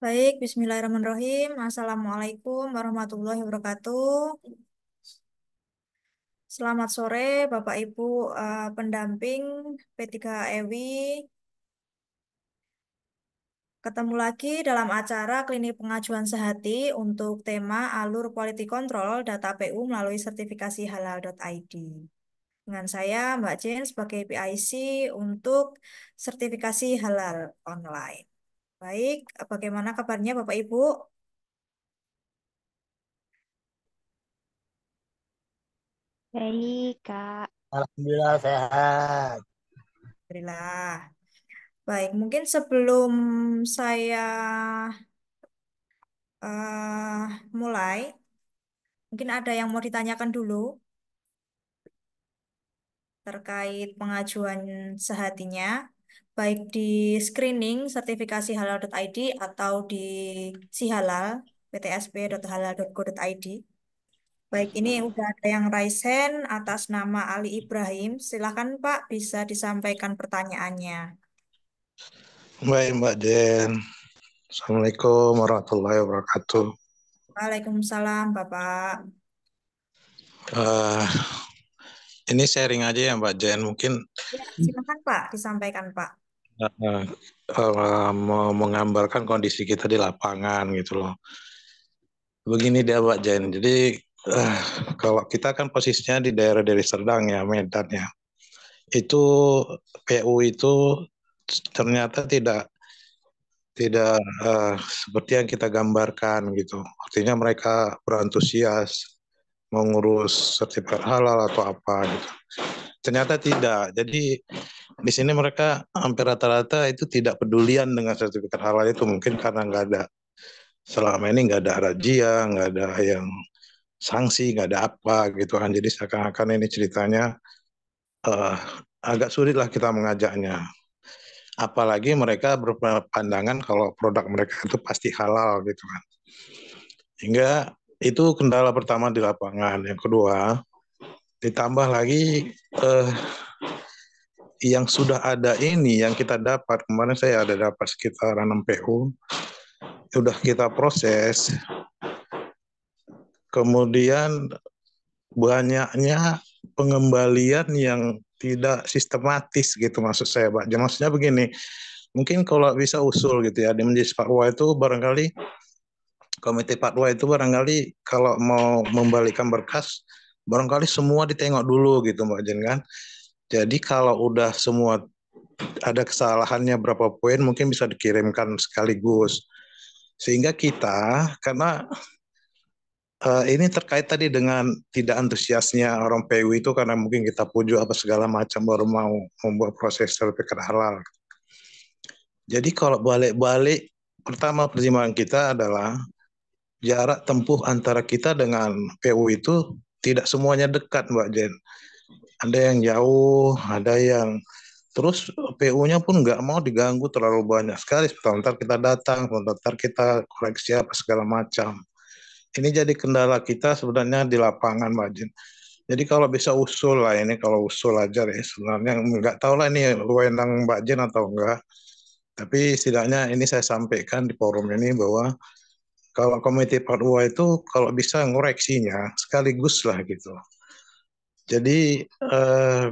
Baik, Bismillahirrahmanirrahim. Assalamualaikum warahmatullahi wabarakatuh. Selamat sore, Bapak Ibu pendamping P3HEWI. Ketemu lagi dalam acara Klinik Pengajuan Sehati untuk tema Alur Quality Control Data PU melalui sertifikasi halal.id. Dengan saya, Mbak Jen, sebagai PIC untuk sertifikasi halal online. Baik, bagaimana kabarnya Bapak Ibu? Baik, Kak. Alhamdulillah sehat. Alhamdulillah. Baik, mungkin sebelum saya mulai, mungkin ada yang mau ditanyakan dulu terkait pengajuan sehatinya, baik di screening sertifikasi halal.id atau di sihalal, ptsp.halal.go.id. Baik, ini udah ada yang raise hand atas nama Ali Ibrahim. Silakan Pak, bisa disampaikan pertanyaannya. Baik Mbak Jen. Assalamualaikum warahmatullahi wabarakatuh. Waalaikumsalam, Bapak. Eh, ini sharing aja ya Mbak Jen. Mungkin Ya, silakan Pak, disampaikan Pak. eh, mau menggambarkan kondisi kita di lapangan gitu loh. Begini dia Mbak Jen. Jadi eh, kalau kita kan posisinya di daerah Deli Serdang ya, Medan ya. Itu PU itu ternyata tidak tidak seperti yang kita gambarkan gitu. Artinya mereka berantusias mengurus sertifikat halal atau apa gitu. Ternyata tidak. Jadi di sini mereka hampir rata-rata itu tidak pedulian dengan sertifikat halal itu, mungkin karena nggak ada, selama ini nggak ada razia, nggak ada yang sanksi, nggak ada apa gitu kan. Jadi seakan-akan ini ceritanya eh, agak sulit lah kita mengajaknya. Apalagi mereka berpandangan kalau produk mereka itu pasti halal gitu kan. Hingga itu kendala pertama di lapangan. Yang kedua, ditambah lagi yang sudah ada ini yang kita dapat kemarin, saya ada dapat sekitar 6 PU sudah kita proses, kemudian banyaknya pengembalian yang tidak sistematis gitu, maksud saya Pak. Maksudnya begini, mungkin kalau bisa usul gitu ya di Majelis Fatwa itu, barangkali komite fatwa itu barangkali kalau mau membalikan berkas barangkali semua ditengok dulu gitu Mbak Jen kan. Jadi kalau udah semua ada kesalahannya berapa poin mungkin bisa dikirimkan sekaligus. Sehingga kita, karena ini terkait tadi dengan tidak antusiasnya orang PU itu karena mungkin kita pujuk apa segala macam baru mau membuat proses sertifikat halal. Jadi kalau balik-balik, pertama pertimbangan kita adalah jarak tempuh antara kita dengan PU itu tidak semuanya dekat Mbak Jen. Ada yang jauh, ada yang terus PU-nya pun nggak mau diganggu terlalu banyak sekali. Sebentar kita datang, sebentar kita koreksi apa segala macam. Ini jadi kendala kita sebenarnya di lapangan, Mbak Jen. Jadi kalau bisa usul lah ini, kalau usul aja ya sebenarnya nggak tahu lah ini wewenang Mbak Jen atau enggak. Tapi setidaknya ini saya sampaikan di forum ini bahwa kalau komite fatwa itu kalau bisa ngoreksinya sekaligus lah gitu. Jadi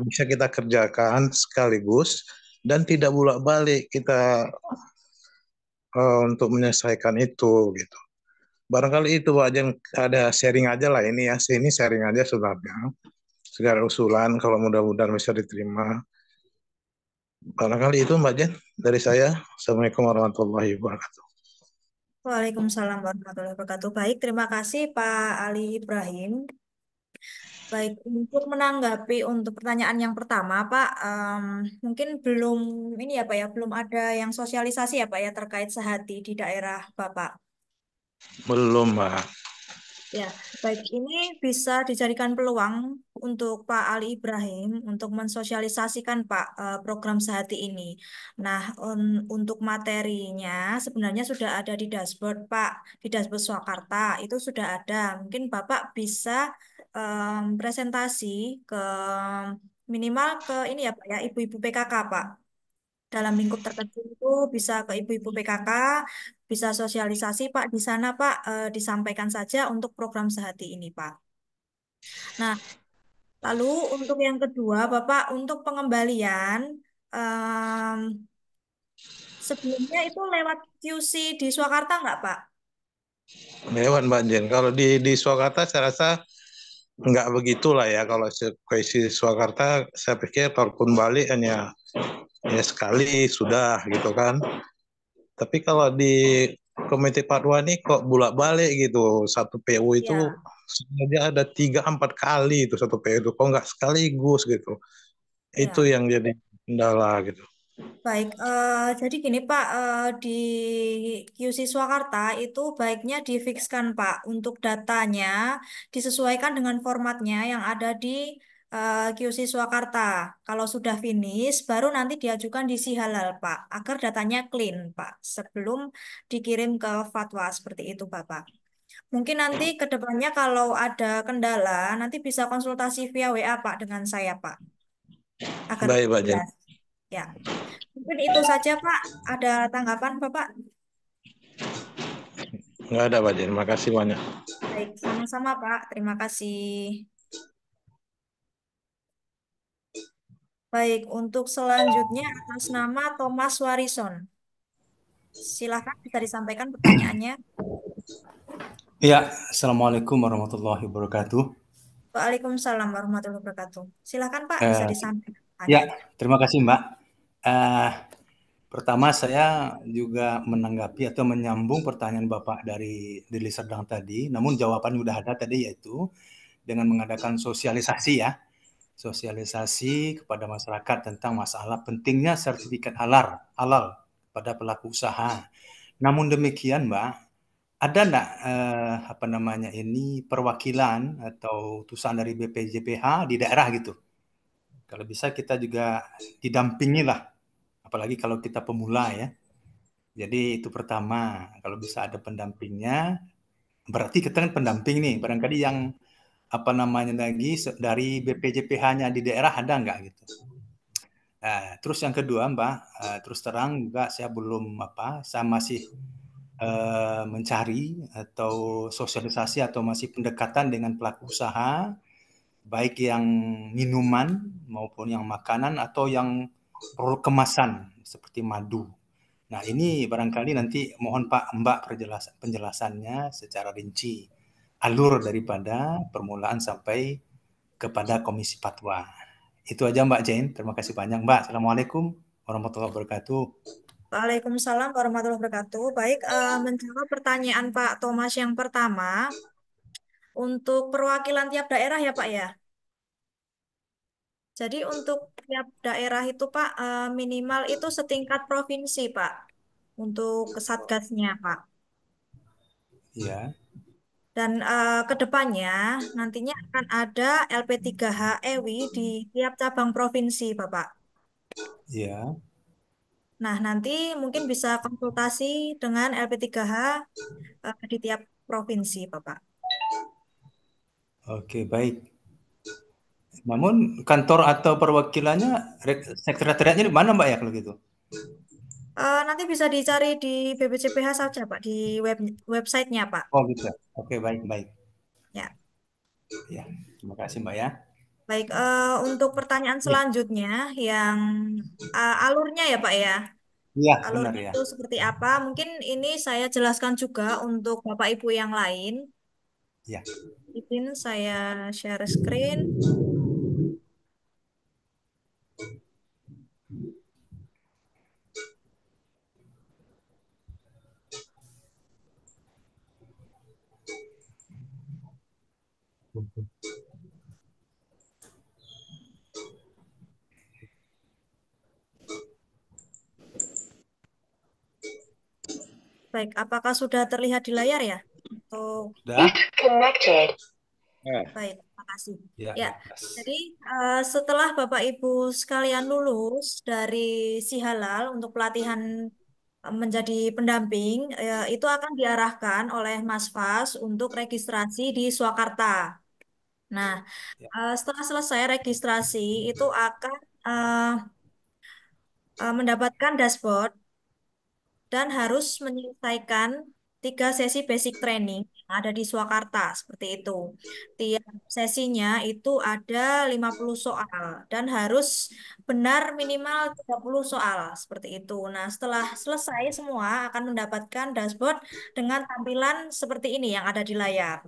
bisa kita kerjakan sekaligus dan tidak bolak-balik kita untuk menyelesaikan itu gitu. Barangkali itu Pak Jen, ada sharing aja lah ini ya. Ini sharing aja sebenarnya. Segala usulan kalau mudah-mudahan bisa diterima. Barangkali itu Mbak Jen dari saya. Assalamualaikum warahmatullahi wabarakatuh. Waalaikumsalam warahmatullahi wabarakatuh. Baik, terima kasih Pak Ali Ibrahim. Baik, untuk menanggapi untuk pertanyaan yang pertama, Pak, mungkin belum ini ya Pak ya, belum ada yang sosialisasi ya Pak ya terkait sehati di daerah Bapak. Belum Mbak. Ya, baik ini bisa dijadikan peluang untuk Pak Ali Ibrahim untuk mensosialisasikan Pak program sehati ini. Nah, untuk materinya sebenarnya sudah ada di dashboard Pak, di dashboard Swakarta itu sudah ada. Mungkin Bapak bisa presentasi ke minimal ke ini ya Pak ya, ibu-ibu PKK Pak. Dalam lingkup terkecil itu bisa ke ibu-ibu PKK, bisa sosialisasi Pak di sana Pak, disampaikan saja untuk program sehati ini Pak. Nah, lalu untuk yang kedua Bapak, untuk pengembalian, em, sebelumnya itu lewat QC di Swakarta nggak Pak? Lewat Mbak Jen. Kalau di Swakarta saya rasa nggak begitulah ya. Kalau koalisi Swakarta saya pikir kalaupun balik hanya ya sekali sudah gitu kan. Tapi kalau di Komite Fatwa ini kok bolak-balik gitu. Satu PU itu Ya. sengaja ada 3 4 kali itu satu PU itu. Kok nggak sekaligus gitu. Itu Ya. yang jadi kendala gitu. Baik, jadi gini Pak, di QC Swakarta itu baiknya difikskan Pak untuk datanya disesuaikan dengan formatnya yang ada di QC Swakarta. Kalau sudah finish, baru nanti diajukan di Si Halal Pak, agar datanya clean Pak, sebelum dikirim ke Fatwa seperti itu Bapak. Mungkin nanti ke depannya kalau ada kendala, nanti bisa konsultasi via WA Pak dengan saya Pak, agar Baik lebih Mbak Jen. jelas. Ya. Mungkin itu saja, Pak. Ada tanggapan, Bapak? Nggak ada Mbak Jen. Makasih banyak. Baik, sama-sama, Pak. Terima kasih. Baik, untuk selanjutnya atas nama Thomas Warison. Silakan bisa disampaikan pertanyaannya. Ya, Assalamualaikum warahmatullahi wabarakatuh. Waalaikumsalam warahmatullahi wabarakatuh. Silakan, Pak, bisa Eh, disampaikan ya, pertanyaannya. terima kasih Mbak. Eh, Pertama saya juga menanggapi atau menyambung pertanyaan Bapak dari Deli Serdang tadi, namun jawabannya sudah ada tadi, yaitu dengan mengadakan sosialisasi ya, sosialisasi kepada masyarakat tentang masalah pentingnya sertifikat halal pada pelaku usaha. Namun demikian Mbak, ada enggak, apa namanya ini, perwakilan atau utusan dari BPJPH di daerah gitu? Kalau bisa kita juga didampingi lah, apalagi kalau kita pemula ya. Jadi itu pertama, kalau bisa ada pendampingnya, berarti kita kan pendamping nih, barangkali yang apa namanya lagi dari BPJPH-nya di daerah ada nggak gitu. Nah, terus yang kedua Mbak, terus terang juga saya belum saya masih mencari atau sosialisasi atau masih pendekatan dengan pelaku usaha, baik yang minuman maupun yang makanan atau yang produk kemasan seperti madu. Nah, ini barangkali nanti mohon Pak Mbak penjelasannya secara rinci. Alur daripada permulaan sampai kepada Komisi Fatwa. Itu aja Mbak Jane. Terima kasih banyak Mbak. Assalamualaikum warahmatullahi wabarakatuh. Waalaikumsalam warahmatullahi wabarakatuh. Baik, menjawab pertanyaan Pak Thomas yang pertama, untuk perwakilan tiap daerah ya, Pak ya. Jadi untuk tiap daerah itu Pak, minimal itu setingkat provinsi Pak, untuk kesatgasnya Pak. Ya, Dan ke depannya nantinya akan ada LP3H EWI di tiap cabang provinsi Bapak. ya. Nah nanti mungkin bisa konsultasi dengan LP3H di tiap provinsi Bapak. Oke, baik. Namun kantor atau perwakilannya sekretariatnya di mana Mbak ya kalau gitu? Nanti bisa dicari di BPCPH saja Pak, di websitenya Pak. Oh gitu. Oke, baik, baik. Ya. Ya, terima kasih Mbak ya. Baik, untuk pertanyaan Ya, selanjutnya yang alurnya ya Pak ya. iya benar Alurnya ya. itu seperti apa? Mungkin ini saya jelaskan juga untuk Bapak Ibu yang lain. Ya. Izin saya share screen. Baik, apakah sudah terlihat di layar ya? Oh, Sudah? Connected. Ya. baik, terima kasih. Ya, Ya, jelas. jadi setelah Bapak Ibu sekalian lulus dari Si Halal untuk pelatihan menjadi pendamping, itu akan diarahkan oleh Mas Fas untuk registrasi di Swakarta. Nah, Ya. setelah selesai registrasi, itu akan mendapatkan dashboard. dan harus menyelesaikan 3 sesi basic training yang ada di Swakarta, seperti itu. Tiap sesinya itu ada 50 soal dan harus benar minimal 30 soal, seperti itu. Nah, setelah selesai semua akan mendapatkan dashboard dengan tampilan seperti ini yang ada di layar.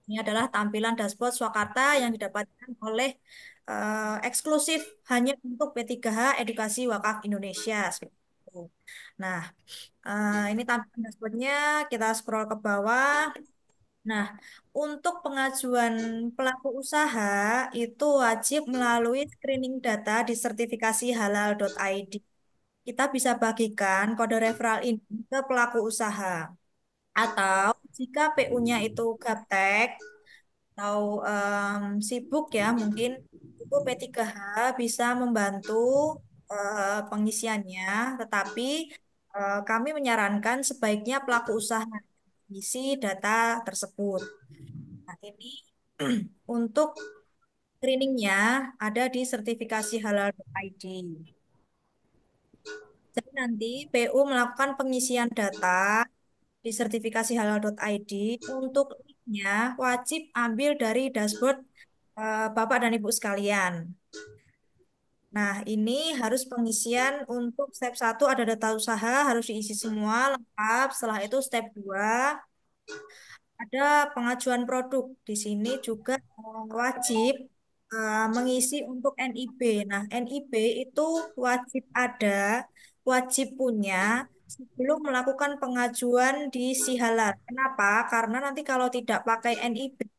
Ini adalah tampilan dashboard Swakarta yang didapatkan oleh eksklusif hanya untuk P3H Edukasi Wakaf Indonesia, seperti itu. Nah, ini tampilan dashboardnya, kita scroll ke bawah. Nah, untuk pengajuan pelaku usaha itu wajib melalui screening data di sertifikasi halal.id. Kita bisa bagikan kode referral ini ke pelaku usaha. Atau jika PU-nya itu gaptek atau sibuk ya, mungkin itu P3H bisa membantu pengisiannya, tetapi kami menyarankan sebaiknya pelaku usaha isi data tersebut. Nah, ini untuk screeningnya ada di sertifikasi halal.id. Jadi nanti PU melakukan pengisian data di sertifikasi halal.id. Untuk linknya wajib ambil dari dashboard Bapak dan Ibu sekalian. Nah, ini harus pengisian untuk step 1 ada data usaha, harus diisi semua lengkap. Setelah itu step 2 ada pengajuan produk. Di sini juga wajib mengisi untuk NIB. Nah, NIB itu wajib ada, wajib punya sebelum melakukan pengajuan di Sihalal. Kenapa? Karena nanti kalau tidak pakai NIB,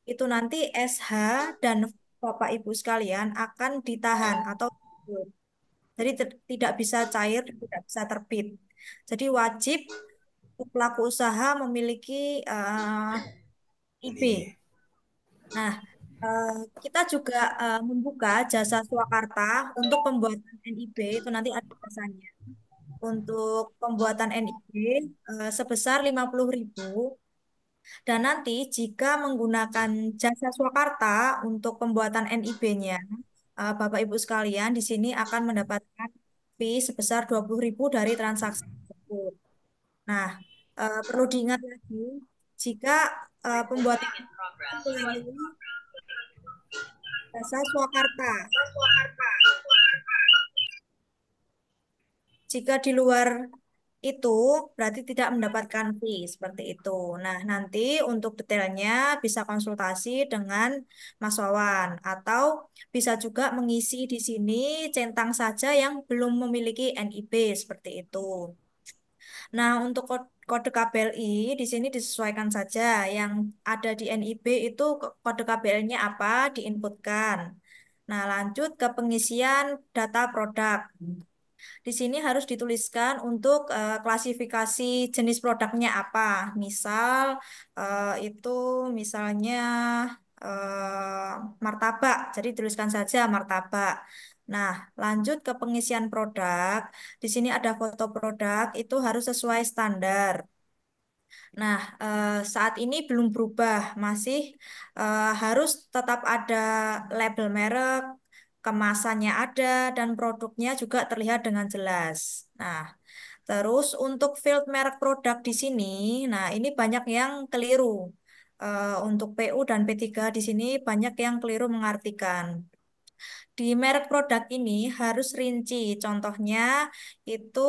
itu nanti SH dan Bapak Ibu sekalian akan ditahan atau jadi tidak bisa cair, tidak bisa terbit. Jadi wajib pelaku usaha memiliki IB. Ini. Nah, eh, kita juga membuka jasa Swakarta untuk pembuatan NIB, itu nanti ada jasanya. Untuk pembuatan NIB sebesar 50.000. Dan nanti jika menggunakan jasa Swakarta untuk pembuatan NIB-nya, Bapak Ibu sekalian di sini akan mendapatkan fee sebesar 20.000 dari transaksi tersebut. Nah, perlu diingat lagi, jika pembuatan melalui jasa Swakarta. Jika di luar itu berarti tidak mendapatkan fee seperti itu. Nah, nanti untuk detailnya bisa konsultasi dengan Mas Wawan atau bisa juga mengisi di sini centang saja yang belum memiliki NIB seperti itu. Nah, untuk kode KBLI di sini disesuaikan saja. Yang ada di NIB itu kode KBL-nya apa diinputkan. Nah, lanjut ke pengisian data produk. Di sini harus dituliskan untuk klasifikasi jenis produknya apa. Misal itu misalnya martabak, jadi tuliskan saja martabak. Nah, lanjut ke pengisian produk. Di sini ada foto produk, itu harus sesuai standar. Nah, saat ini belum berubah, masih harus tetap ada label merek, kemasannya ada, dan produknya juga terlihat dengan jelas. Nah, terus untuk field merek produk di sini, nah ini banyak yang keliru. Untuk PU dan P3 di sini banyak yang keliru mengartikan. Di merek produk ini harus rinci, contohnya itu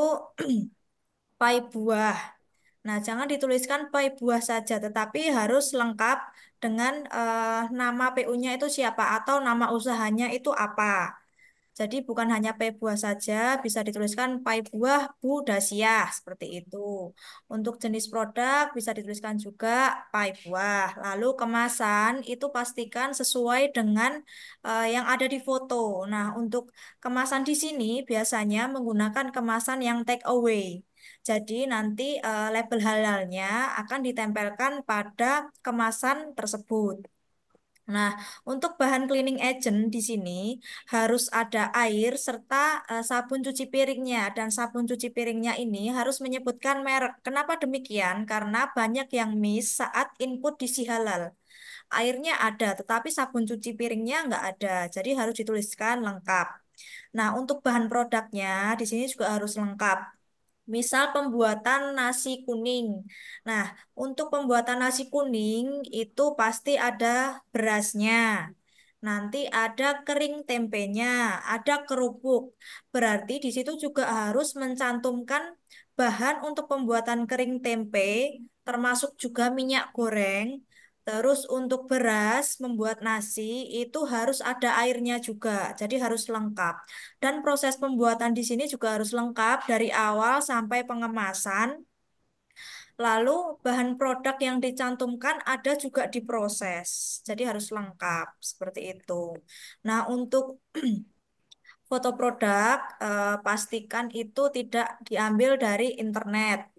pai buah. Nah, jangan dituliskan pai buah saja, tetapi harus lengkap dengan nama PU-nya itu siapa atau nama usahanya itu apa. Jadi bukan hanya pai buah saja, bisa dituliskan pai buah Bu Dasyah seperti itu. Untuk jenis produk bisa dituliskan juga pai buah. Lalu kemasan itu pastikan sesuai dengan yang ada di foto. Nah, untuk kemasan di sini biasanya menggunakan kemasan yang take away. Jadi nanti label halalnya akan ditempelkan pada kemasan tersebut. Nah, untuk bahan cleaning agent di sini harus ada air serta sabun cuci piringnya dan sabun cuci piringnya ini harus menyebutkan merek. Kenapa demikian? Karena banyak yang miss saat input di si halal. Airnya ada, tetapi sabun cuci piringnya nggak ada. Jadi harus dituliskan lengkap. Nah, untuk bahan produknya di sini juga harus lengkap. Misal pembuatan nasi kuning. Nah, untuk pembuatan nasi kuning itu pasti ada berasnya. Nanti ada kering tempenya, ada kerupuk. Berarti di situ juga harus mencantumkan bahan untuk pembuatan kering tempe, termasuk juga minyak goreng. Terus untuk beras membuat nasi itu harus ada airnya juga, jadi harus lengkap. Dan proses pembuatan di sini juga harus lengkap dari awal sampai pengemasan. Lalu bahan produk yang dicantumkan ada juga diproses. Jadi harus lengkap seperti itu. Nah, untuk foto produk pastikan itu tidak diambil dari internet.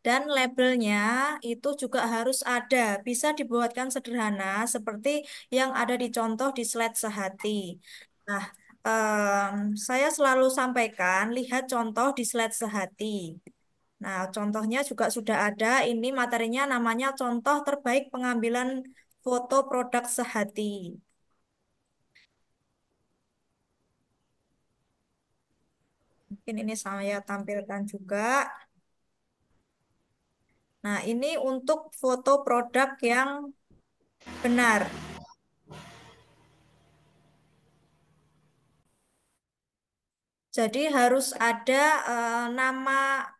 Dan labelnya itu juga harus ada. Bisa dibuatkan sederhana seperti yang ada di contoh di slide sehati. Nah, saya selalu sampaikan, lihat contoh di slide sehati. Nah, contohnya juga sudah ada. Ini materinya namanya contoh terbaik pengambilan foto produk sehati. Mungkin ini saya tampilkan juga. Nah, ini untuk foto produk yang benar. Jadi harus ada nama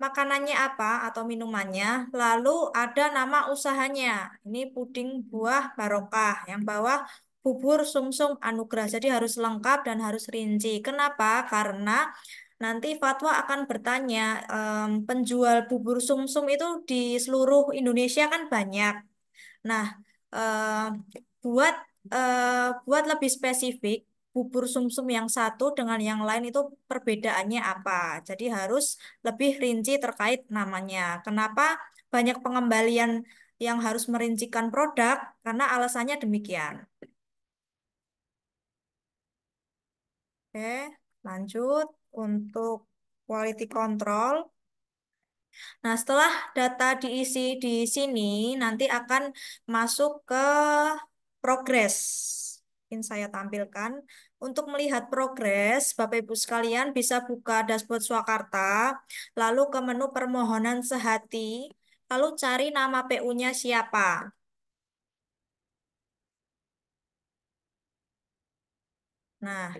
makanannya apa atau minumannya, lalu ada nama usahanya. Ini puding buah barokah, yang bawah bubur sumsum anugerah. Jadi harus lengkap dan harus rinci. Kenapa? Karena nanti fatwa akan bertanya, penjual bubur sumsum itu di seluruh Indonesia kan banyak. Nah, buat buat lebih spesifik, bubur sumsum yang satu dengan yang lain itu perbedaannya apa. Jadi harus lebih rinci terkait namanya. Kenapa banyak pengembalian yang harus merincikan produk? Karena alasannya demikian. Oke, lanjut untuk quality control. Nah, setelah data diisi di sini, nanti akan masuk ke progres. Mungkin saya tampilkan. Untuk melihat progres, Bapak Ibu sekalian bisa buka dashboard Swakarta, lalu ke menu permohonan sehati, lalu cari nama PU-nya siapa. Nah,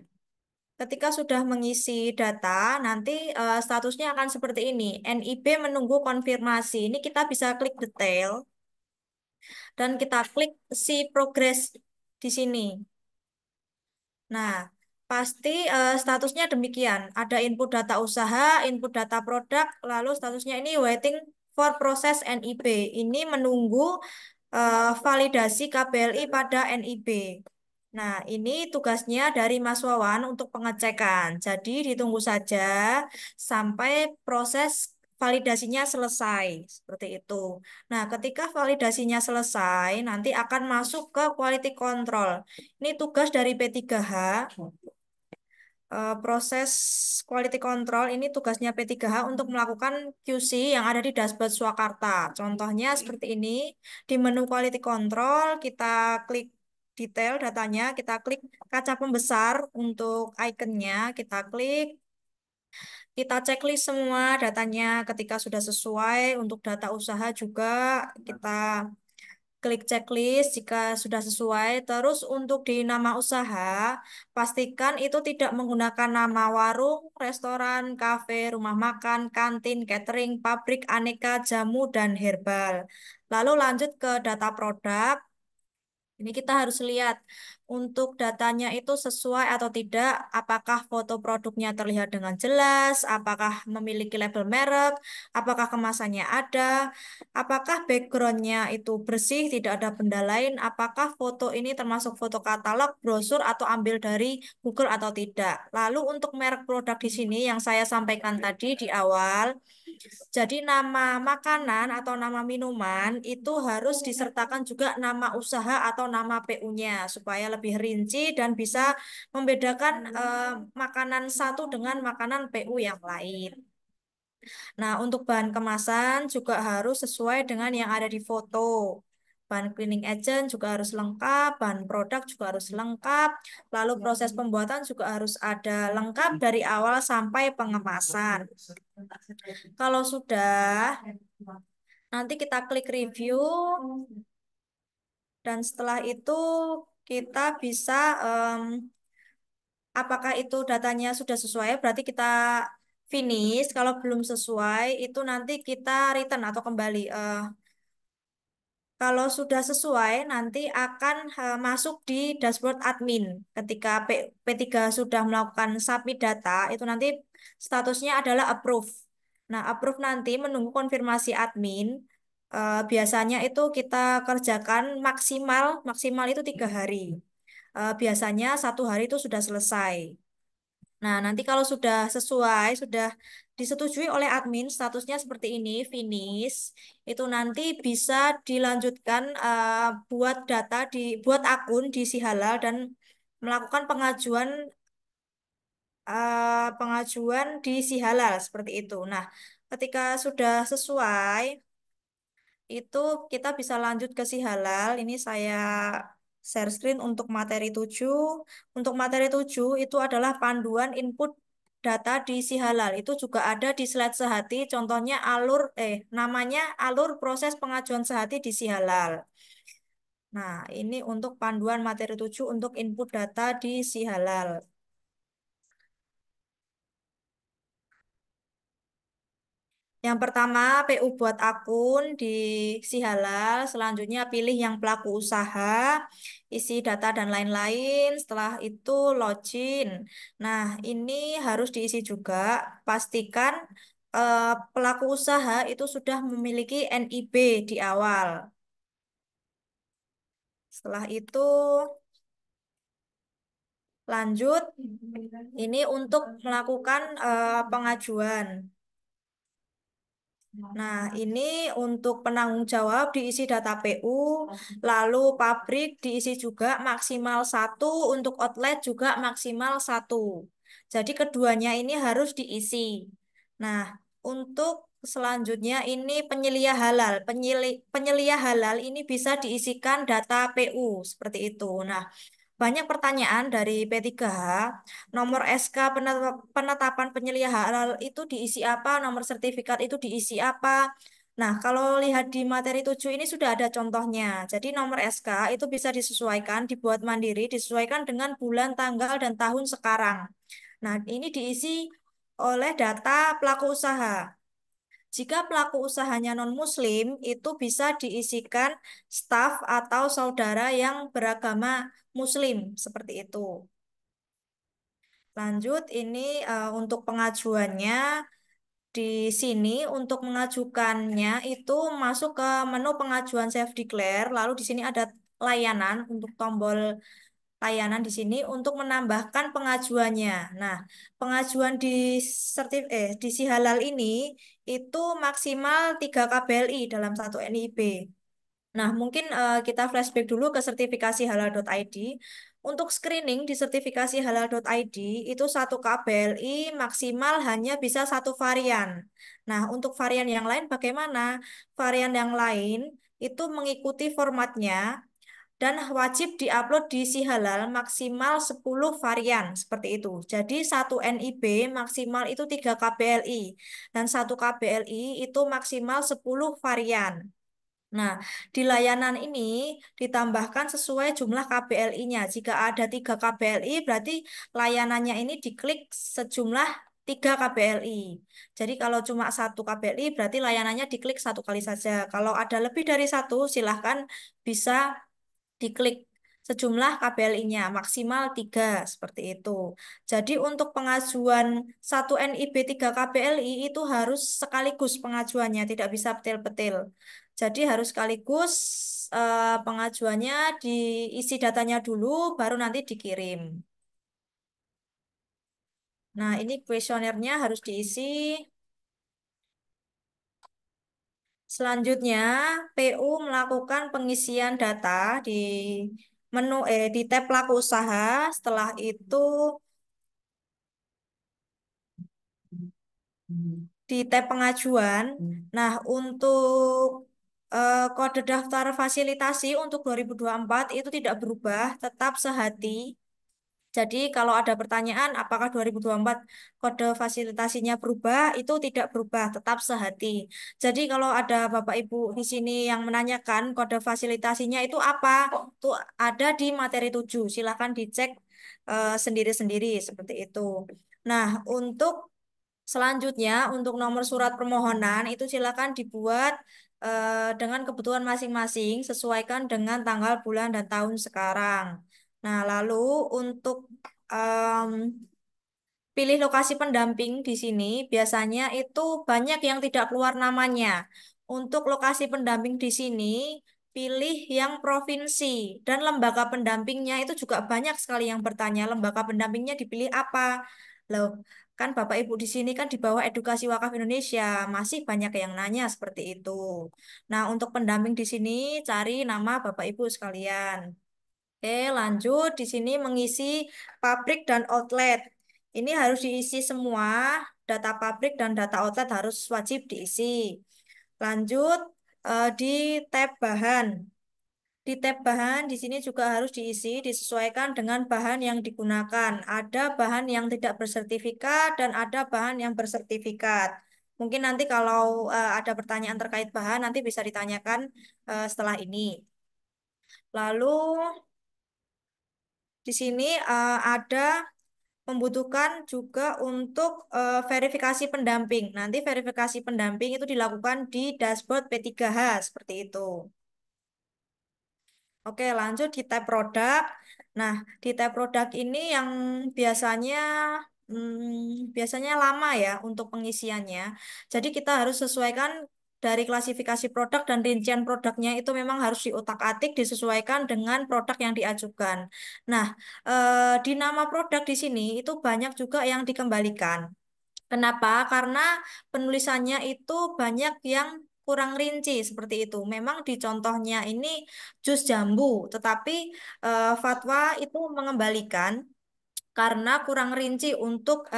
ketika sudah mengisi data, nanti statusnya akan seperti ini. NIB menunggu konfirmasi. Ini kita bisa klik detail dan kita klik si progress di sini. Nah, pasti statusnya demikian. Ada input data usaha, input data produk, lalu statusnya ini waiting for process NIB. Ini menunggu validasi KBLI pada NIB. Nah, ini tugasnya dari Mas Wawan untuk pengecekan. Jadi ditunggu saja sampai proses validasinya selesai. Seperti itu. Nah, ketika validasinya selesai, nanti akan masuk ke quality control. Ini tugas dari P3H. Proses quality control ini tugasnya P3H untuk melakukan QC yang ada di dashboard Swakarta. Contohnya seperti ini. Di menu quality control, kita klik detail datanya, kita klik kaca pembesar untuk ikonnya, kita klik, kita checklist semua datanya ketika sudah sesuai. Untuk data usaha juga kita klik checklist jika sudah sesuai. Terus untuk di nama usaha, pastikan itu tidak menggunakan nama warung, restoran, kafe, rumah makan, kantin, catering, pabrik, aneka, jamu, dan herbal. Lalu lanjut ke data produk. Ini kita harus lihat untuk datanya itu sesuai atau tidak, apakah foto produknya terlihat dengan jelas, apakah memiliki label merek, apakah kemasannya ada, apakah backgroundnya itu bersih, tidak ada benda lain, apakah foto ini termasuk foto katalog, brosur, atau ambil dari Google atau tidak. Lalu untuk merek produk di sini yang saya sampaikan tadi di awal, jadi nama makanan atau nama minuman itu harus disertakan juga nama usaha atau nama PU-nya supaya lebih rinci dan bisa membedakan makanan satu dengan makanan PU yang lain. Nah, untuk bahan kemasan juga harus sesuai dengan yang ada di foto. Bahan cleaning agent juga harus lengkap, bahan produk juga harus lengkap, lalu proses pembuatan juga harus ada lengkap dari awal sampai pengemasan. Kalau sudah, nanti kita klik review, dan setelah itu kita bisa apakah itu datanya sudah sesuai, berarti kita finish. Kalau belum sesuai, itu nanti kita return atau kembali. Kalau sudah sesuai, nanti akan masuk di dashboard admin. Ketika P3 sudah melakukan submit data, itu nanti statusnya adalah approve. Nah, approve nanti menunggu konfirmasi admin. Biasanya itu kita kerjakan maksimal, maksimal itu 3 hari. Biasanya 1 hari itu sudah selesai. Nah, nanti kalau sudah sesuai, sudah disetujui oleh admin, statusnya seperti ini, finish, itu nanti bisa dilanjutkan buat data buat akun di Si Halal dan melakukan pengajuan di Si Halal seperti itu. Nah, ketika sudah sesuai, itu kita bisa lanjut ke Si Halal. Ini saya share screen untuk materi 7. Untuk materi 7 itu adalah panduan input data di Si Halal. Itu juga ada di slide Sehati. Contohnya namanya alur proses pengajuan Sehati di Si Halal. Nah, ini untuk panduan materi 7 untuk input data di Si Halal. Yang pertama, PU buat akun di Si Halal. Selanjutnya pilih yang pelaku usaha, isi data dan lain-lain. Setelah itu login. Nah, ini harus diisi juga. Pastikan pelaku usaha itu sudah memiliki NIB di awal. Setelah itu lanjut. Ini untuk melakukan pengajuan. Nah, ini untuk penanggung jawab diisi data PU, lalu pabrik diisi juga maksimal 1, untuk outlet juga maksimal 1. Jadi keduanya ini harus diisi. Nah, untuk selanjutnya ini penyelia halal. Penyelia halal ini bisa diisikan data PU seperti itu. Nah, banyak pertanyaan dari P3H, nomor SK penetapan penyelia halal itu diisi apa, nomor sertifikat itu diisi apa. Nah, kalau lihat di materi 7 ini sudah ada contohnya. Jadi nomor SK itu bisa disesuaikan, dibuat mandiri, disesuaikan dengan bulan, tanggal, dan tahun sekarang. Nah, ini diisi oleh data pelaku usaha. Jika pelaku usahanya non-Muslim, itu bisa diisikan staf atau saudara yang beragama Muslim, seperti itu. Lanjut, ini untuk pengajuannya di sini untuk mengajukannya itu masuk ke menu pengajuan self declare, lalu di sini ada layanan untuk tombol layanan di sini untuk menambahkan pengajuannya. Nah, pengajuan di Si Halal ini itu maksimal 3 KBLI dalam satu NIB. Nah, mungkin kita flashback dulu ke sertifikasi halal.id. Untuk screening di sertifikasi halal.id itu satu KBLI maksimal hanya bisa satu varian. Nah, untuk varian yang lain bagaimana? Varian yang lain itu mengikuti formatnya dan wajib diupload di Si Halal maksimal 10 varian seperti itu. Jadi satu NIB maksimal itu 3 KBLI dan satu KBLI itu maksimal 10 varian. Nah, di layanan ini ditambahkan sesuai jumlah KBLI-nya. Jika ada 3 KBLI, berarti layanannya ini diklik sejumlah 3 KBLI. Jadi kalau cuma satu KBLI, berarti layanannya diklik 1 kali saja. Kalau ada lebih dari 1, silahkan bisa diklik sejumlah KBLI-nya, maksimal 3, seperti itu. Jadi untuk pengajuan 1 NIB 3 KBLI itu harus sekaligus pengajuannya, tidak bisa petil-petil. Jadi harus sekaligus pengajuannya diisi datanya dulu, baru nanti dikirim. Nah, ini kuesionernya harus diisi. Selanjutnya, PU melakukan pengisian data di di tab pelaku usaha. Setelah itu di tab pengajuan. Nah, untuk Kode daftar fasilitasi untuk 2024 itu tidak berubah, tetap sehati. Jadi kalau ada pertanyaan apakah 2024 kode fasilitasinya berubah, itu tidak berubah, tetap sehati. Jadi kalau ada Bapak Ibu di sini yang menanyakan kode fasilitasinya itu apa, itu ada di materi 7. Silahkan dicek sendiri-sendiri seperti itu. Nah, untuk selanjutnya, untuk nomor surat permohonan itu silakan dibuat dengan kebutuhan masing-masing, sesuaikan dengan tanggal, bulan, dan tahun sekarang. Nah, lalu untuk em, pilih lokasi pendamping di sini, biasanya itu banyak yang tidak keluar namanya. Untuk lokasi pendamping di sini, pilih yang provinsi dan lembaga pendampingnya itu juga banyak sekali yang bertanya, lembaga pendampingnya dipilih apa? Loh, kan Bapak Ibu di sini kan di bawah Edukasi Wakaf Indonesia, masih banyak yang nanya seperti itu. Nah, untuk pendamping di sini cari nama Bapak Ibu sekalian. Oke, lanjut di sini mengisi pabrik dan outlet. Ini harus diisi semua, data pabrik dan data outlet harus wajib diisi. Lanjut di tab bahan. Di tab bahan di sini juga harus diisi, disesuaikan dengan bahan yang digunakan. Ada bahan yang tidak bersertifikat dan ada bahan yang bersertifikat. Mungkin nanti kalau ada pertanyaan terkait bahan, nanti bisa ditanyakan setelah ini. Lalu di sini ada membutuhkan juga untuk verifikasi pendamping. Nanti verifikasi pendamping itu dilakukan di dashboard P3H seperti itu. Oke, lanjut di tab produk. Nah, di tab produk ini yang biasanya biasanya lama ya untuk pengisiannya. Jadi kita harus sesuaikan dari klasifikasi produk dan rincian produknya itu memang harus diutak-atik disesuaikan dengan produk yang diajukan. Nah, di nama produk di sini itu banyak juga yang dikembalikan. Kenapa? Karena penulisannya itu banyak yang kurang rinci seperti itu. Memang di contohnya ini jus jambu, tetapi fatwa itu mengembalikan karena kurang rinci untuk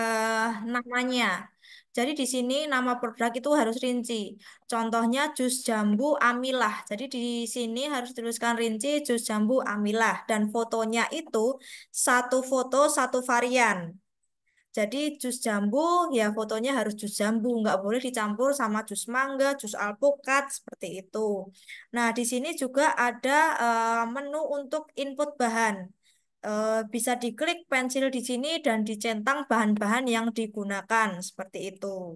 namanya. Jadi di sini nama produk itu harus rinci. Contohnya jus jambu amilah. Jadi di sini harus tuliskan rinci jus jambu amilah dan fotonya itu satu foto satu varian. Jadi jus jambu ya fotonya harus jus jambu, nggak boleh dicampur sama jus mangga, jus alpukat seperti itu. Nah di sini juga ada menu untuk input bahan. Bisa diklik pensil di sini dan dicentang bahan-bahan yang digunakan seperti itu.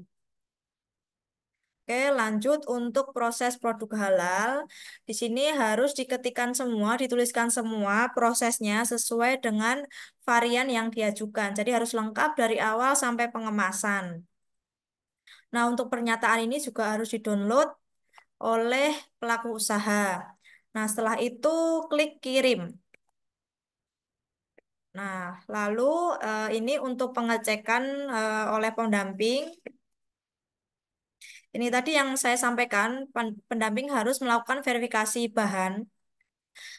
Oke, lanjut untuk proses produk halal. Di sini harus diketikkan semua, dituliskan semua prosesnya sesuai dengan varian yang diajukan. Jadi harus lengkap dari awal sampai pengemasan. Nah, untuk pernyataan ini juga harus didownload oleh pelaku usaha. Nah, setelah itu klik kirim. Nah, lalu ini untuk pengecekan oleh pendamping. Ini tadi yang saya sampaikan, pendamping harus melakukan verifikasi bahan.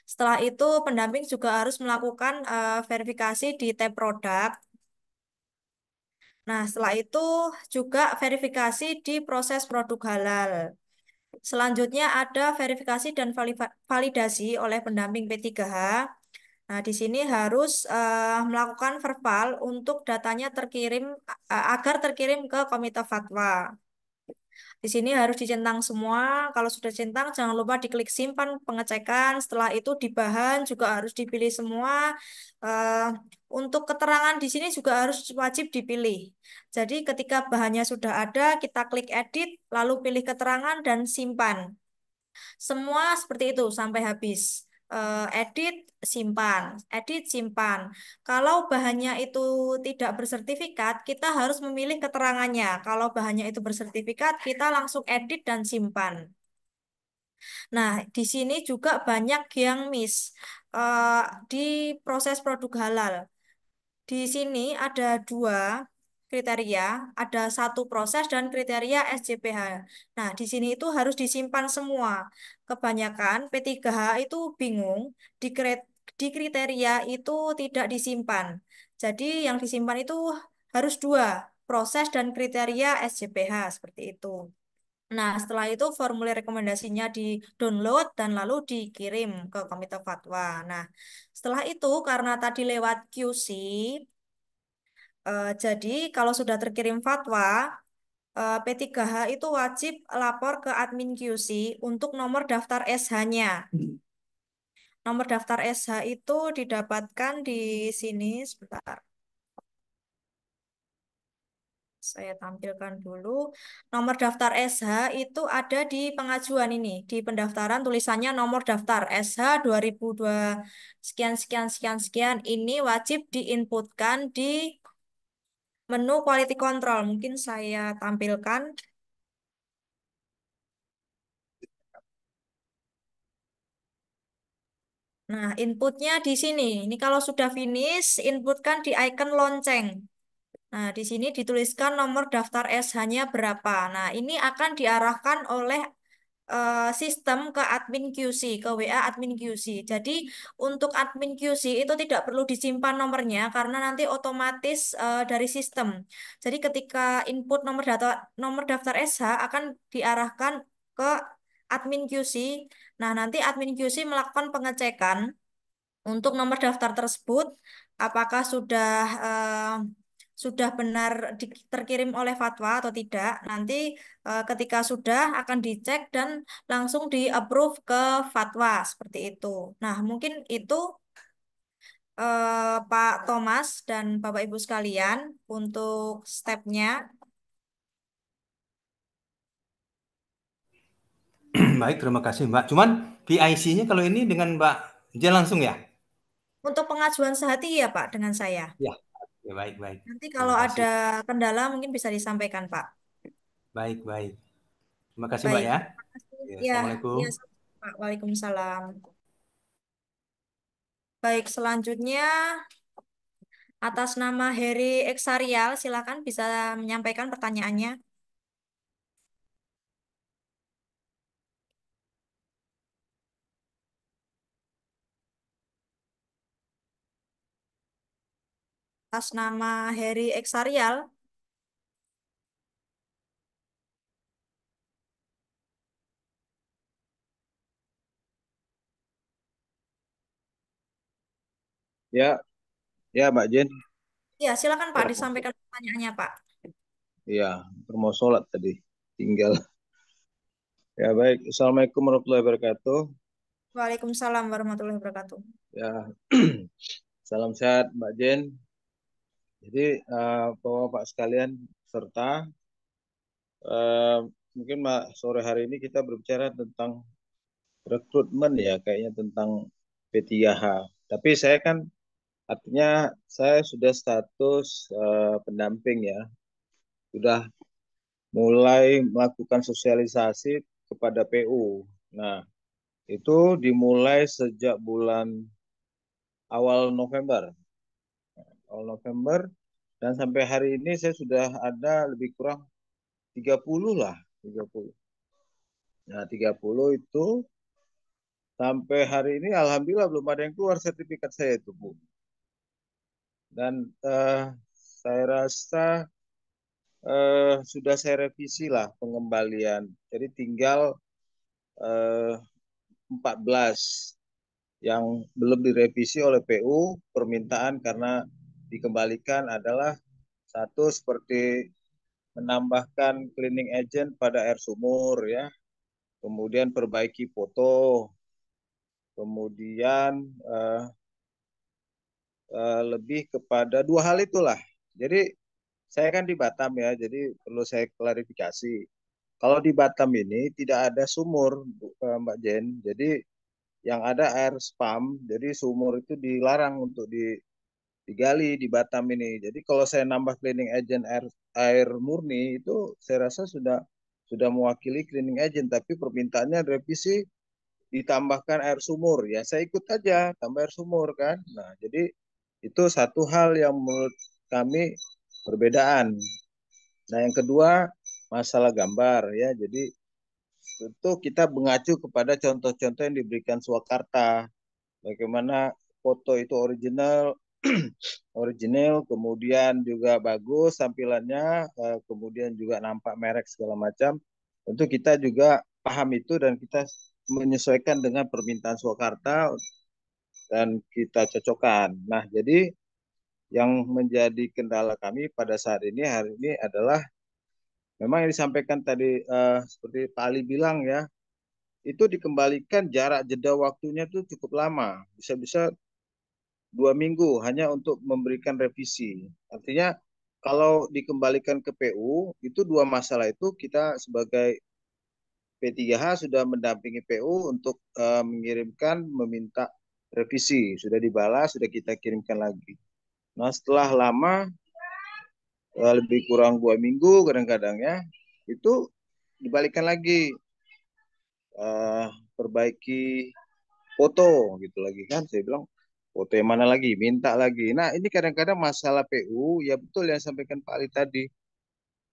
Setelah itu, pendamping juga harus melakukan verifikasi di tab produk. Nah, setelah itu juga verifikasi di proses produk halal. Selanjutnya ada verifikasi dan validasi oleh pendamping P3H. Nah, di sini harus melakukan verbal untuk datanya terkirim agar terkirim ke Komite Fatwa. Di sini harus dicentang semua. Kalau sudah centang, jangan lupa diklik simpan pengecekan. Setelah itu di bahan juga harus dipilih semua. Eh, untuk keterangan di sini juga harus wajib dipilih. Jadi ketika bahannya sudah ada, kita klik edit, lalu pilih keterangan dan simpan. Semua seperti itu sampai habis. Edit, simpan, edit, simpan. Kalau bahannya itu tidak bersertifikat, kita harus memilih keterangannya. Kalau bahannya itu bersertifikat, kita langsung edit dan simpan. Nah, di sini juga banyak yang miss eh, di proses produk halal. Di sini ada dua kriteria, ada satu proses dan kriteria SJPH. Nah, di sini itu harus disimpan semua. Kebanyakan P3H itu bingung, di, di kriteria itu tidak disimpan. Jadi yang disimpan itu harus dua, proses dan kriteria SJPH, seperti itu. Nah, setelah itu formulir rekomendasinya di-download dan lalu dikirim ke Komite Fatwa. Nah, setelah itu karena tadi lewat QC, jadi kalau sudah terkirim fatwa, P3H itu wajib lapor ke admin QC untuk nomor daftar SH-nya. Nomor daftar SH itu didapatkan di sini, sebentar. Saya tampilkan dulu. Nomor daftar SH itu ada di pengajuan ini. Di pendaftaran tulisannya nomor daftar SH 2002 sekian sekian sekian sekian. Ini wajib diinputkan di menu quality control. Mungkin saya tampilkan. Nah, inputnya di sini. Ini kalau sudah finish, inputkan di icon lonceng. Nah, di sini dituliskan nomor daftar SH-nya berapa. Nah, ini akan diarahkan oleh sistem ke admin QC, ke WA admin QC. Jadi, untuk admin QC itu tidak perlu disimpan nomornya karena nanti otomatis dari sistem. Jadi, ketika input nomor daftar SH akan diarahkan ke admin QC. Nah, nanti admin QC melakukan pengecekan untuk nomor daftar tersebut, apakah sudah benar terkirim oleh fatwa atau tidak? Nanti ketika sudah akan dicek dan langsung di-approve ke fatwa seperti itu. Nah, mungkin itu Pak Thomas dan Bapak Ibu sekalian untuk stepnya. Baik, terima kasih Mbak. Cuman PIC-nya kalau ini dengan Mbak Jen langsung ya? Untuk pengajuan sehati ya Pak dengan saya. Ya, oke, baik, baik. Nanti Terima kalau ada kasih. kendala mungkin bisa disampaikan Pak. Baik, baik. Terima kasih Mbak Baik, ya. terima kasih. Ya, Ya, Assalamualaikum. ya, Pak. Waalaikumsalam. Baik, selanjutnya atas nama Heri Eksarial, silakan bisa menyampaikan pertanyaannya. Atas nama Heri Eksarial, Ya, ya Mbak Jen. ya silakan Pak Ya, disampaikan pertanyaannya Pak. ya, mau sholat tadi. Tinggal. Ya baik. Assalamualaikum warahmatullahi wabarakatuh. Waalaikumsalam warahmatullahi wabarakatuh. Ya, salam sehat Mbak Jen. Jadi Bapak-Bapak sekalian serta eh, mungkin Mbak sore hari ini kita berbicara tentang rekrutmen ya, kayaknya tentang P3H. Tapi saya kan artinya saya sudah status pendamping ya, sudah mulai melakukan sosialisasi kepada PU. Nah, itu dimulai sejak bulan awal November. Awal November dan sampai hari ini saya sudah ada lebih kurang 30 lah, 30. Nah, 30 itu sampai hari ini alhamdulillah belum ada yang keluar sertifikat saya itu, Bu. Dan saya rasa sudah saya revisi lah pengembalian. Jadi tinggal 14 yang belum direvisi oleh PU permintaan karena dikembalikan adalah satu seperti menambahkan cleaning agent pada air sumur ya, kemudian perbaiki foto, kemudian lebih kepada dua hal itulah. Jadi saya kan di Batam ya, jadi perlu saya klarifikasi. Kalau di Batam ini tidak ada sumur, Mbak Jen. Jadi yang ada air spam, jadi sumur itu dilarang untuk digali di Batam ini. Jadi kalau saya nambah cleaning agent air murni itu saya rasa sudah mewakili cleaning agent, tapi permintaannya revisi ditambahkan air sumur. Ya saya ikut aja tambah air sumur kan. Nah, jadi itu satu hal yang menurut kami perbedaan. Nah, yang kedua masalah gambar ya. Jadi tentu kita mengacu kepada contoh-contoh yang diberikan Swakarta. Bagaimana foto itu original, original, kemudian juga bagus tampilannya, kemudian juga nampak merek segala macam. Tentu kita juga paham itu dan kita menyesuaikan dengan permintaan Swakarta dan kita cocokkan. Nah, jadi yang menjadi kendala kami pada saat ini hari ini adalah memang yang disampaikan tadi seperti Pak Ali bilang ya, itu dikembalikan jarak jeda waktunya itu cukup lama, bisa-bisa 2 minggu hanya untuk memberikan revisi. Artinya kalau dikembalikan ke PU itu dua masalah itu kita sebagai P3H sudah mendampingi PU untuk mengirimkan meminta revisi, sudah dibalas, sudah kita kirimkan lagi. Nah setelah lama lebih kurang 2 minggu kadang-kadang ya itu dibalikan lagi perbaiki foto gitu lagi kan, saya bilang foto yang mana lagi, minta lagi. Nah ini kadang-kadang masalah PU ya betul yang sampaikan Pak Ali tadi.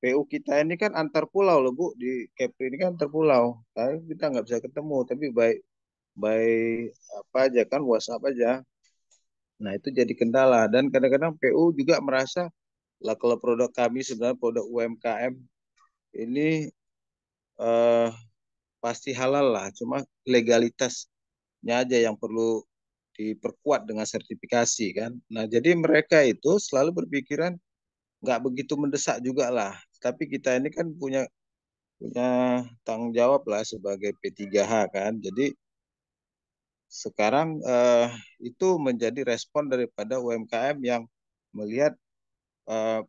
PU kita ini kan antar pulau loh Bu, di Kepri ini kan antar pulau. Tapi kita nggak bisa ketemu, tapi baik baik apa aja kan WhatsApp aja. Nah itu jadi kendala dan kadang-kadang PU juga merasa lah kalau produk kami sebenarnya produk UMKM ini eh, pasti halal lah, cuma legalitasnya aja yang perlu diperkuat dengan sertifikasi kan. Nah jadi mereka itu selalu berpikiran nggak begitu mendesak juga lah. Tapi kita ini kan punya punya tanggung jawab lah sebagai P3H kan. Jadi sekarang itu menjadi respon daripada UMKM yang melihat eh,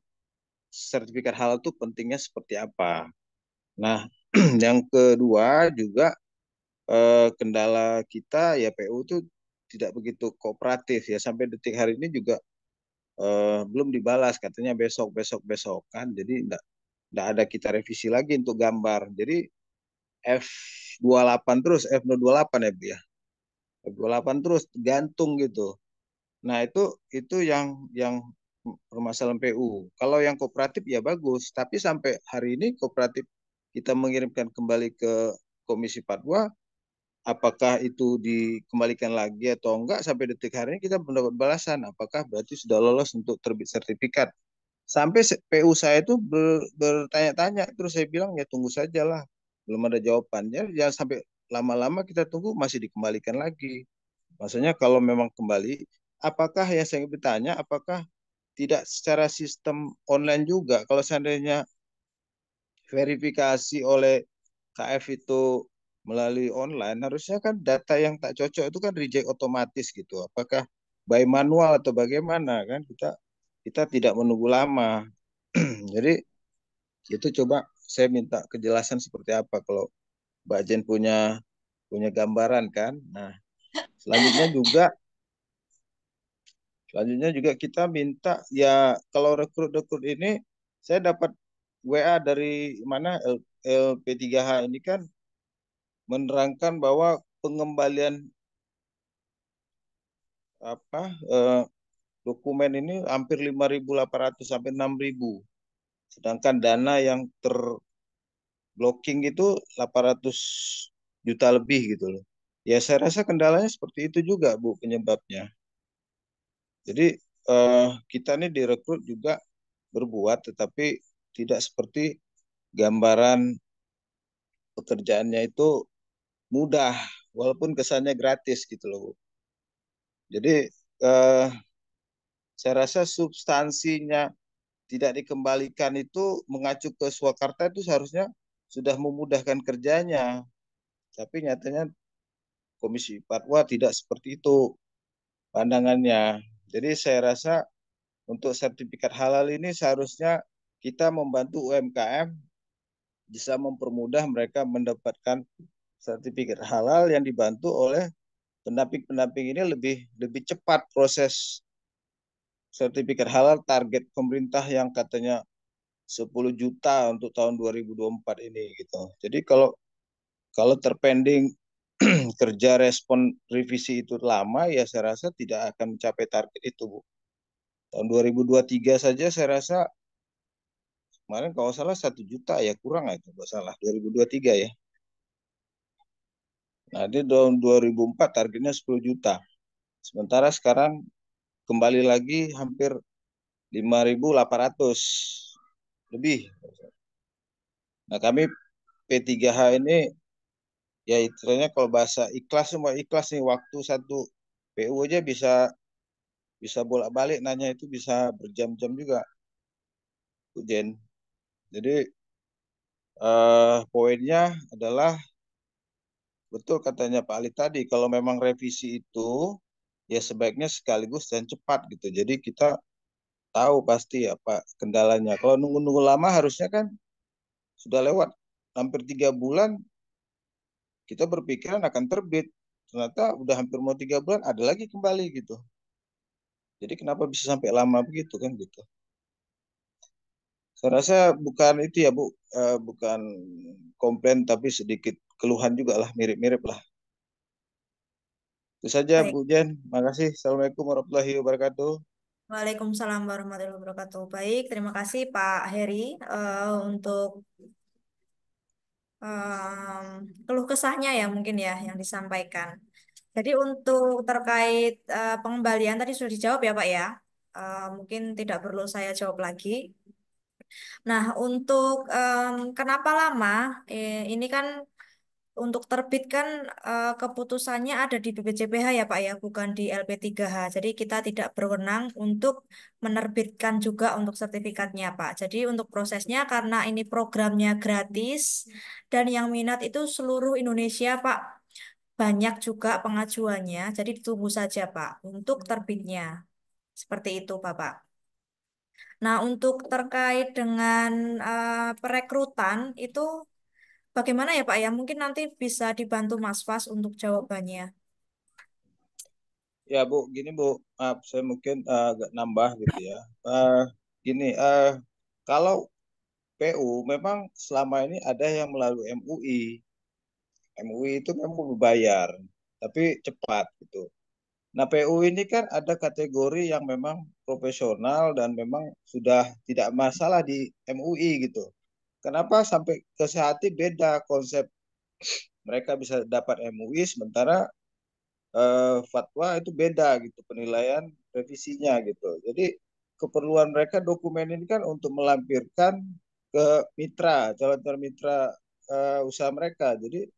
sertifikat halal itu pentingnya seperti apa. Nah, yang kedua juga kendala kita ya PU itu tidak begitu kooperatif ya sampai detik hari ini juga belum dibalas katanya besok besok besok kan jadi enggak ada kita revisi lagi untuk gambar jadi F28 terus F028 ya Bu ya F28 terus gantung gitu. Nah itu yang permasalahan PU. Kalau yang kooperatif ya bagus, tapi sampai hari ini kooperatif kita mengirimkan kembali ke Komisi Fatwa, apakah itu dikembalikan lagi atau enggak sampai detik hari ini kita mendapat balasan, apakah berarti sudah lolos untuk terbit sertifikat. Sampai PU saya itu bertanya-tanya, terus saya bilang ya tunggu sajalah, belum ada jawabannya, jangan sampai lama-lama kita tunggu masih dikembalikan lagi. Maksudnya kalau memang kembali, apakah yang saya bertanya, apakah tidak secara sistem online juga? Kalau seandainya verifikasi oleh KF itu melalui online, harusnya kan data yang tak cocok itu kan reject otomatis gitu. Apakah by manual atau bagaimana kan kita tidak menunggu lama. Jadi itu coba saya minta kejelasan seperti apa kalau Mbak Jen punya punya gambaran kan. Nah, selanjutnya juga kita minta ya kalau rekrut-rekrut ini saya dapat WA dari mana LP3H ini kan menerangkan bahwa pengembalian apa dokumen ini hampir 5.800 sampai 6.000. Sedangkan dana yang terblocking itu 800 juta lebih gitu loh. Ya saya rasa kendalanya seperti itu juga Bu penyebabnya. Jadi kita ini direkrut juga berbuat tetapi tidak seperti gambaran pekerjaannya itu mudah walaupun kesannya gratis gitu loh Bu. Jadi eh, saya rasa substansinya tidak dikembalikan itu mengacu ke Swakarta itu seharusnya sudah memudahkan kerjanya. Tapi nyatanya Komisi Fatwa tidak seperti itu pandangannya. Jadi saya rasa untuk sertifikat halal ini seharusnya kita membantu UMKM bisa mempermudah mereka mendapatkan sertifikat halal yang dibantu oleh pendamping-pendamping ini lebih cepat proses sertifikat halal target pemerintah yang katanya 10 juta untuk tahun 2024 ini gitu. Jadi kalau terpending kerja respon revisi itu lama ya saya rasa tidak akan mencapai target itu Bu. Tahun 2023 saja saya rasa kemarin kalau salah 1 juta ya kurang itu kalau salah 2023 ya. Nah di tahun 2004 targetnya 10 juta. Sementara sekarang kembali lagi hampir 5.800 lebih. Nah kami P3H ini ya istilahnya kalau bahasa ikhlas semua ikhlas nih, waktu satu PU aja bisa bisa bolak-balik nanya, itu bisa berjam-jam juga, Bu Jen. Jadi poinnya adalah betul katanya Pak Ali tadi, kalau memang revisi itu ya sebaiknya sekaligus dan cepat gitu. Jadi kita tahu pasti apa kendalanya. Kalau nunggu-nunggu lama harusnya kan sudah lewat hampir 3 bulan, kita berpikiran akan terbit. Ternyata udah hampir mau 3 bulan, ada lagi kembali gitu. Jadi kenapa bisa sampai lama begitu kan gitu. Saya rasa bukan itu ya Bu, bukan komplain tapi sedikit keluhan juga lah, mirip-mirip lah. Itu saja Baik. Bu Jen, makasih. Assalamualaikum warahmatullahi wabarakatuh. Waalaikumsalam warahmatullahi wabarakatuh. Baik, terima kasih Pak Heri untuk keluh kesahnya ya mungkin ya yang disampaikan. Jadi untuk terkait pengembalian tadi sudah dijawab ya Pak ya. Mungkin tidak perlu saya jawab lagi. Nah untuk kenapa lama? Ini kan untuk terbit kan keputusannya ada di BPJPH ya Pak ya, bukan di LP3H. Jadi kita tidak berwenang untuk menerbitkan juga untuk sertifikatnya Pak. Jadi untuk prosesnya karena ini programnya gratis dan yang minat itu seluruh Indonesia Pak. Banyak juga pengajuannya, jadi ditunggu saja Pak untuk terbitnya. Seperti itu Bapak. Nah, untuk terkait dengan perekrutan itu bagaimana ya Pak ya? Mungkin nanti bisa dibantu Mas Fas untuk jawabannya. Ya Bu, gini Bu, maaf saya mungkin agak nambah gitu ya. Gini, kalau PU memang selama ini ada yang melalui MUI. MUI itu memang berbayar, tapi cepat gitu. Nah, PU ini kan ada kategori yang memang profesional dan memang sudah tidak masalah di MUI gitu. Kenapa sampai ke Sehati beda konsep, mereka bisa dapat MUI sementara fatwa itu beda gitu penilaian revisinya gitu. Jadi keperluan mereka dokumen ini kan untuk melampirkan ke mitra, calon mitra usaha mereka. Jadi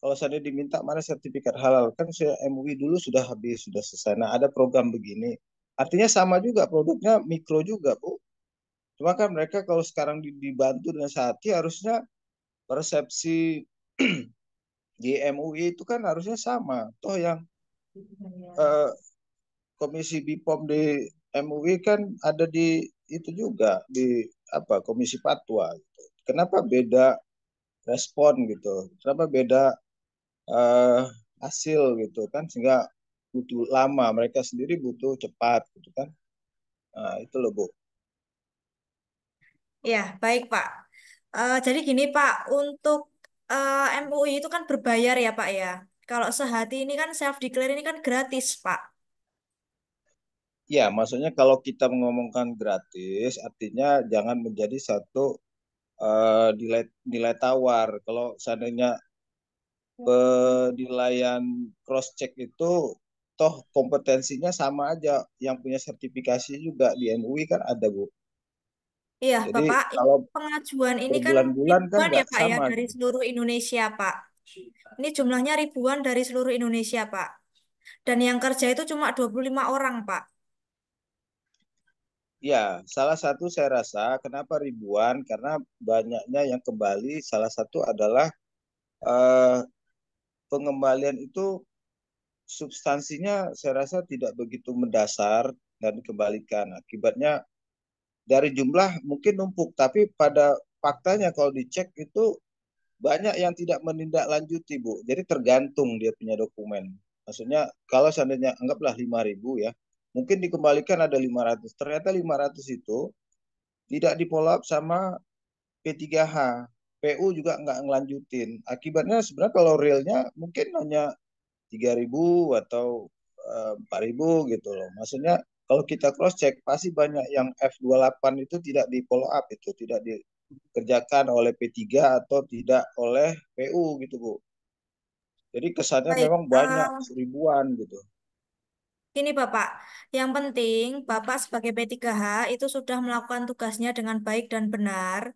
kalau saya diminta mana sertifikat halal, kan saya MUI dulu sudah habis, sudah selesai. Nah, ada program begini. Artinya sama juga, produknya mikro juga, Bu. Cuma kan mereka kalau sekarang dibantu dengan Sehati, harusnya persepsi di MUI itu kan harusnya sama. Toh yang eh, komisi BPOM di MUI kan ada di itu juga, di apa, komisi fatwa gitu. Kenapa beda respon gitu? Kenapa beda eh, hasil gitu kan, sehingga butuh lama, mereka sendiri butuh cepat gitu kan. Nah, itu loh Bu. Ya, baik Pak. Jadi gini Pak, untuk MUI itu kan berbayar ya Pak ya. Kalau Sehati ini kan self declare ini kan gratis Pak. Ya, maksudnya kalau kita mengomongkan gratis, artinya jangan menjadi satu nilai nilai tawar. Kalau seandainya penilaian cross check itu toh kompetensinya sama aja, yang punya sertifikasi juga di MUI kan ada Bu. Iya, Jadi Bapak, ini kalau pengajuan ini kan berbulan-bulan kan ribuan ya nggak Pak ya sama dari gitu. seluruh Indonesia Pak. Ini jumlahnya ribuan dari seluruh Indonesia Pak. Dan yang kerja itu cuma 25 orang Pak. Ya, salah satu saya rasa kenapa ribuan, karena banyaknya yang kembali. Salah satu adalah eh, pengembalian itu substansinya saya rasa tidak begitu mendasar dan dikembalikan. Akibatnya dari jumlah mungkin numpuk, tapi pada faktanya kalau dicek itu banyak yang tidak menindaklanjuti, Bu. Jadi tergantung dia punya dokumen. Maksudnya kalau seandainya anggaplah 5.000 ya, mungkin dikembalikan ada 500. Ternyata 500 itu tidak di follow up sama P3H. PU juga nggak ngelanjutin. Akibatnya sebenarnya kalau realnya mungkin hanya 3.000 atau 4.000 gitu loh. Maksudnya kalau kita cross check pasti banyak yang F28 itu tidak di follow up, itu tidak dikerjakan oleh P3 atau tidak oleh PU gitu Bu. Jadi kesannya Baik, memang banyak, seribuan gitu. ini Bapak, yang penting Bapak sebagai P3H itu sudah melakukan tugasnya dengan baik dan benar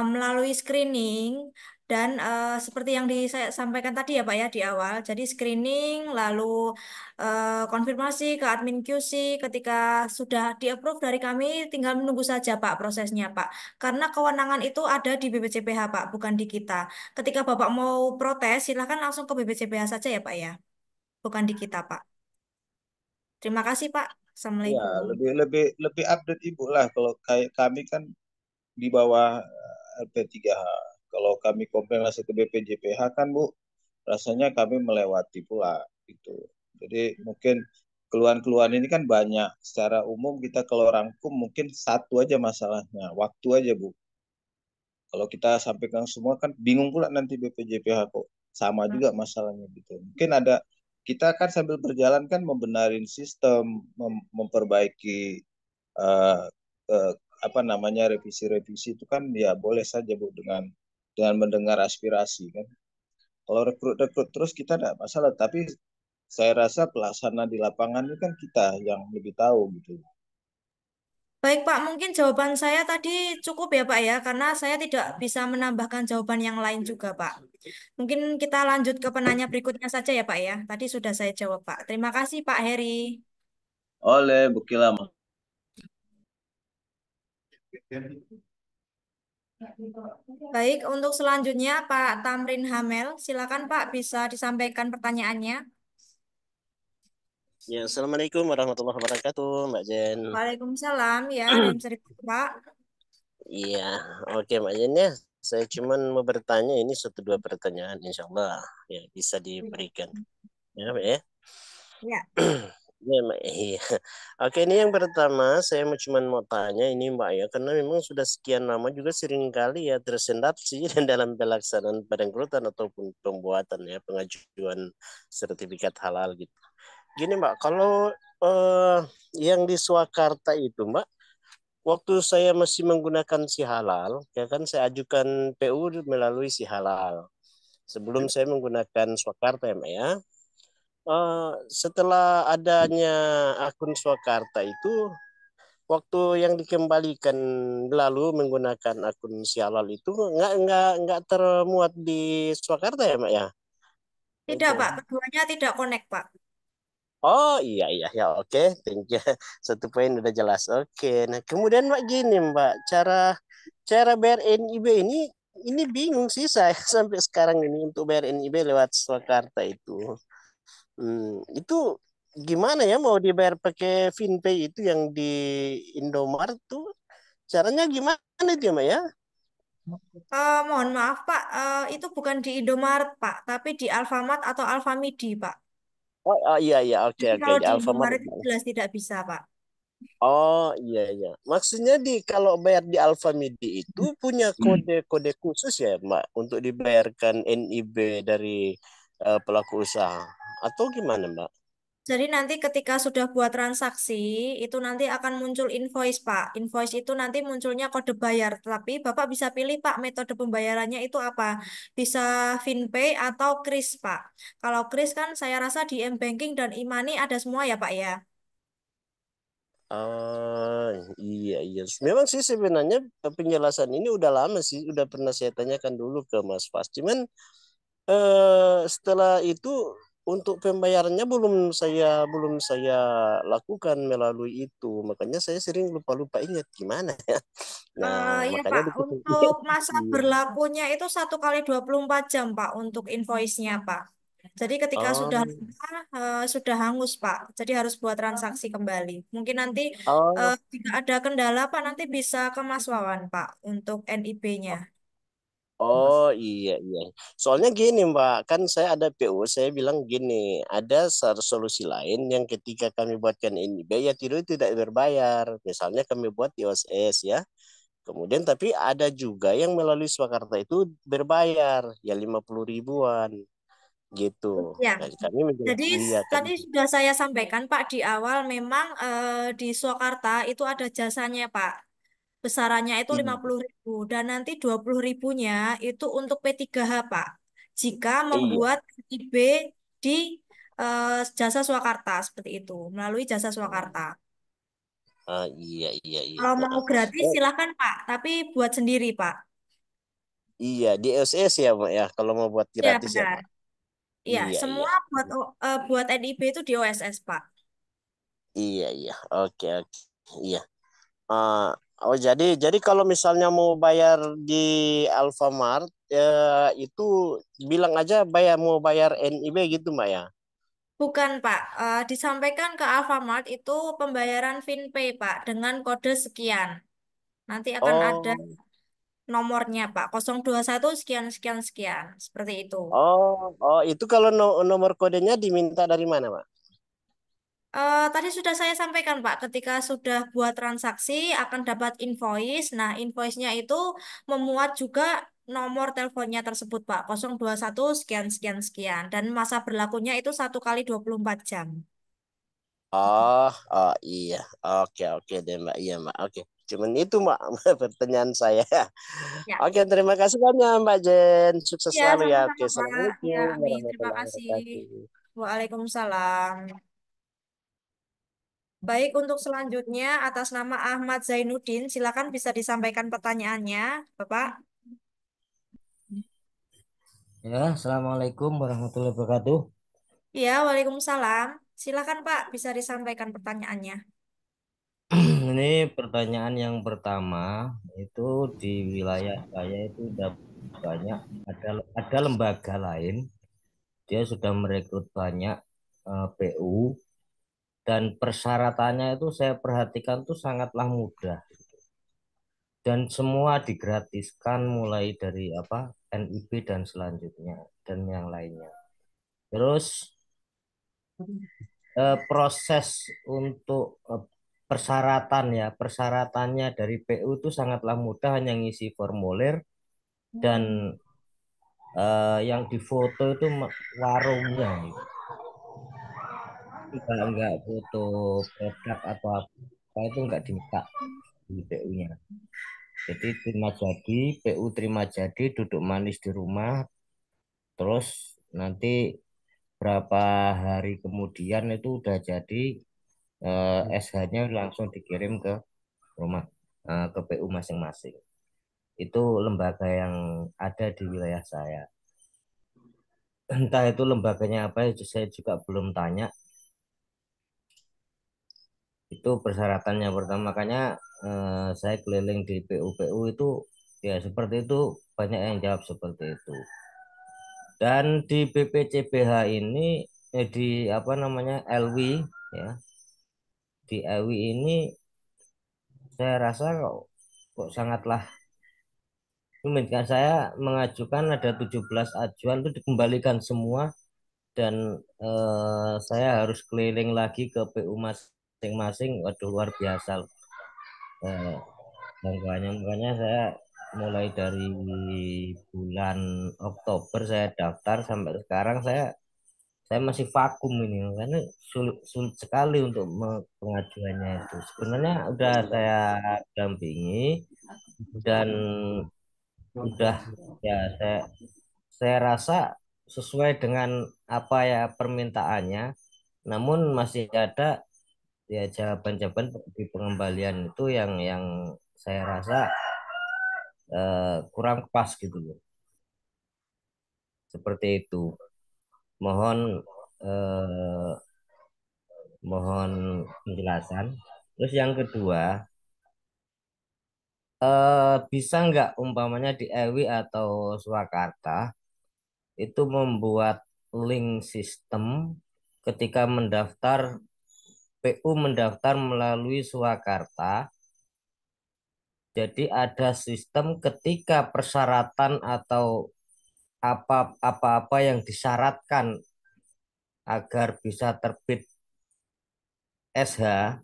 melalui screening Dan seperti yang saya sampaikan tadi ya Pak ya di awal, jadi screening lalu konfirmasi ke admin QC ketika sudah di-approve dari kami tinggal menunggu saja Pak prosesnya Pak. Karena kewenangan itu ada di BPJPH Pak, bukan di kita. Ketika Bapak mau protes, silahkan langsung ke BPJPH saja ya Pak ya, bukan di kita Pak. Terima kasih Pak. Ya, Assalamualaikum. lebih lebih lebih update Ibu lah kalau kayak kami kan di bawah LP3H. Kalau kami konfirmasi ke BPJPH kan Bu, rasanya kami melewati pula itu. Jadi mungkin keluhan-keluhan ini kan banyak. Secara umum kita kalau rangkum mungkin satu aja masalahnya, waktu aja Bu. Kalau kita sampaikan semua kan bingung pula nanti BPJPH kok sama juga masalahnya gitu. Mungkin ada kita kan sambil berjalan kan membenarin sistem, memperbaiki eh, eh, apa namanya revisi-revisi itu kan ya boleh saja Bu dengan mendengar aspirasi kan. Kalau rekrut-rekrut terus kita tidak masalah, tapi saya rasa pelaksana di lapangan itu kan kita yang lebih tahu gitu. Baik Pak, mungkin jawaban saya tadi cukup ya Pak ya, karena saya tidak bisa menambahkan jawaban yang lain juga Pak. Mungkin kita lanjut ke penanya berikutnya saja ya Pak ya. Tadi sudah saya jawab Pak. Terima kasih Pak Heri. Oleh Bukila. Baik, untuk selanjutnya Pak Tamrin Hamel, silakan Pak bisa disampaikan pertanyaannya. Ya, Assalamualaikum warahmatullahi wabarakatuh, Mbak Jen. Waalaikumsalam, ya ada yang bisa dibantu Pak? Iya, oke Mbak Jen ya. Saya cuman mau bertanya ini satu dua pertanyaan, insya Allah ya bisa diberikan. Ya, Mbak ya. Ya. Ya, Mbak. Iya. Oke, ini yang pertama saya cuman mau tanya ini Mbak ya, karena memang sudah sekian lama juga sering kali ya tersendat sih dalam pelaksanaan perekrutan ataupun pembuatan ya pengajuan sertifikat halal gitu. Gini Mbak, kalau eh, yang di Swakarta itu Mbak, waktu saya masih menggunakan si halal, ya kan saya ajukan PU melalui si halal. Sebelum saya menggunakan Swakarta ya Mbak ya. Setelah adanya akun Swakarta itu, waktu yang dikembalikan lalu menggunakan akun si halal itu nggak termuat di Swakarta ya Mbak ya. Tidak Itu. Pak, keduanya tidak connect Pak. Oh iya iya ya oke, thank you. Satu poin udah jelas. Oke. Nah, kemudian Mbak gini Mbak, cara cara bayar NIB ini bingung sih saya sampai sekarang ini untuk bayar NIB lewat Swakarta itu. Itu gimana ya mau dibayar pakai FinPay itu yang di Indomaret tuh caranya gimana itu ya Mbak ya? Mohon maaf Pak, itu bukan di Indomaret Pak, tapi di Alfamart atau Alfamidi Pak. Oh iya iya oke Jadi oke kalau di di Alfamart. Indomaret itu jelas tidak bisa Pak. Oh iya iya. Maksudnya kalau bayar di Alfamidi itu punya kode-kode khusus ya Mbak untuk dibayarkan NIB dari pelaku usaha atau gimana Mbak? Jadi nanti ketika sudah buat transaksi, itu nanti akan muncul invoice Pak. Invoice itu nanti munculnya kode bayar. Tapi Bapak bisa pilih Pak, metode pembayarannya itu apa? Bisa FinPay atau Kris Pak. Kalau Kris kan saya rasa di M-Banking dan e-money ada semua ya Pak ya. Ah iya iya. Memang sih sebenarnya penjelasan ini udah lama sih, udah pernah saya tanyakan dulu ke Mas Fas. Cuman setelah itu untuk pembayarannya belum saya lakukan melalui itu. Makanya saya sering lupa-lupa ingat gimana ya. Nah, Iya makanya Pak, dikasih. untuk masa Iya. berlakunya itu 1 kali 24 jam Pak untuk invoice-nya Pak. Jadi ketika sudah Oh, lama, sudah hangus Pak. Jadi harus buat transaksi kembali. Mungkin nanti oh, jika ada kendala Pak nanti bisa ke Mas Wawan Pak untuk NIB-nya. oh iya iya. Soalnya gini Mbak, kan saya ada PU, saya bilang gini, ada solusi lain yang ketika kami buatkan ini ya tidak berbayar. Misalnya kami buat di OSS ya. Kemudian tapi ada juga yang melalui Swakarta itu berbayar ya 50 ribuan gitu. Ya, Dan kami jadi iya kami tadi sudah saya sampaikan Pak di awal memang di Swakarta itu ada jasanya Pak. Besarannya itu iya 50.000 dan nanti 20.000-nya itu untuk P3H Pak. Jika iya membuat IB di jasa Swakarta seperti itu, melalui jasa Swakarta. iya iya iya. Kalau mau Heeh. gratis Oh, silahkan Pak, tapi buat sendiri Pak. Iya, di SES ya, Mbak ya, kalau mau buat Ya, gratis ya, benar. Pak. Iya, Iya, iya. semua buat NIB itu di OSS, Pak. Iya, iya. Oke, oke. Iya. Ah, oh, jadi kalau misalnya mau bayar di Alfamart itu bilang aja mau bayar NIB gitu, Mbak ya. Bukan, Pak. Disampaikan ke Alfamart itu pembayaran FinPay, Pak, dengan kode sekian. Nanti akan ada Oh, nomornya, Pak. 021 sekian sekian sekian. Seperti itu. oh, itu kalau nomor kodenya diminta dari mana, Pak? Tadi sudah saya sampaikan, Pak, ketika sudah buat transaksi akan dapat invoice. Nah, invoice-nya itu memuat juga nomor teleponnya tersebut, Pak. 021 sekian sekian sekian. Dan masa berlakunya itu 1 kali 24 jam. Oh, oh iya. Oke, oke deh, Mbak. Iya, Mbak. Oke. Cuman itu, Mbak, pertanyaan saya. Ya, Oke, terima kasih banyak, Mbak Jen. Sukses ya selalu ya. Oke, sama-sama, Pak. Ya, Assalamualaikum Amin. Terima warahmatullahi kasih. wabarakatuh. Waalaikumsalam. Baik, untuk selanjutnya atas nama Ahmad Zainuddin, silakan bisa disampaikan pertanyaannya, Bapak. Ya, Assalamualaikum warahmatullahi wabarakatuh. Ya, Waalaikumsalam. Silakan, Pak, bisa disampaikan pertanyaannya. Ini pertanyaan yang pertama, itu di wilayah saya itu udah banyak, ada lembaga lain, dia sudah merekrut banyak PU, dan persyaratannya itu saya perhatikan tuh sangatlah mudah. Dan semua digratiskan mulai dari apa NIB dan selanjutnya dan yang lainnya. Terus proses untuk persyaratannya dari PU itu sangatlah mudah, hanya ngisi formulir dan yang difoto itu warungnya gitu. Enggak foto produk atau apa itu enggak diminta di PU-nya. Jadi PU terima jadi, duduk manis di rumah, terus nanti berapa hari kemudian itu udah jadi, SH-nya langsung dikirim ke rumah, ke PU masing-masing. Itu lembaga yang ada di wilayah saya. Entah itu lembaganya apa, saya juga belum tanya. Itu persyaratannya pertama, makanya saya keliling di PU-PU itu ya seperti itu, banyak yang jawab seperti itu. Dan di BPCBH ini, di apa namanya LW ya, di LW ini saya rasa kok sangatlah rumit. Kan saya mengajukan ada 17 ajuan itu dikembalikan semua, dan saya harus keliling lagi ke PU masing-masing. Waduh, luar biasa eh, bangkanya. Makanya saya mulai dari bulan Oktober saya daftar sampai sekarang, saya masih vakum ini, karena sulit, sulit sekali untuk pengajuannya itu. Sebenarnya udah saya dampingi dan udah, ya saya rasa sesuai dengan apa ya permintaannya, namun masih ada ya jawaban-jawaban di pengembalian itu yang saya rasa kurang pas gitu loh. Seperti itu. Mohon eh, mohon penjelasan. Terus yang kedua, bisa nggak umpamanya di Ewi atau Surakarta itu membuat link sistem ketika PU mendaftar melalui Surakarta. Jadi ada sistem ketika persyaratan atau apa-apa yang disyaratkan agar bisa terbit SH,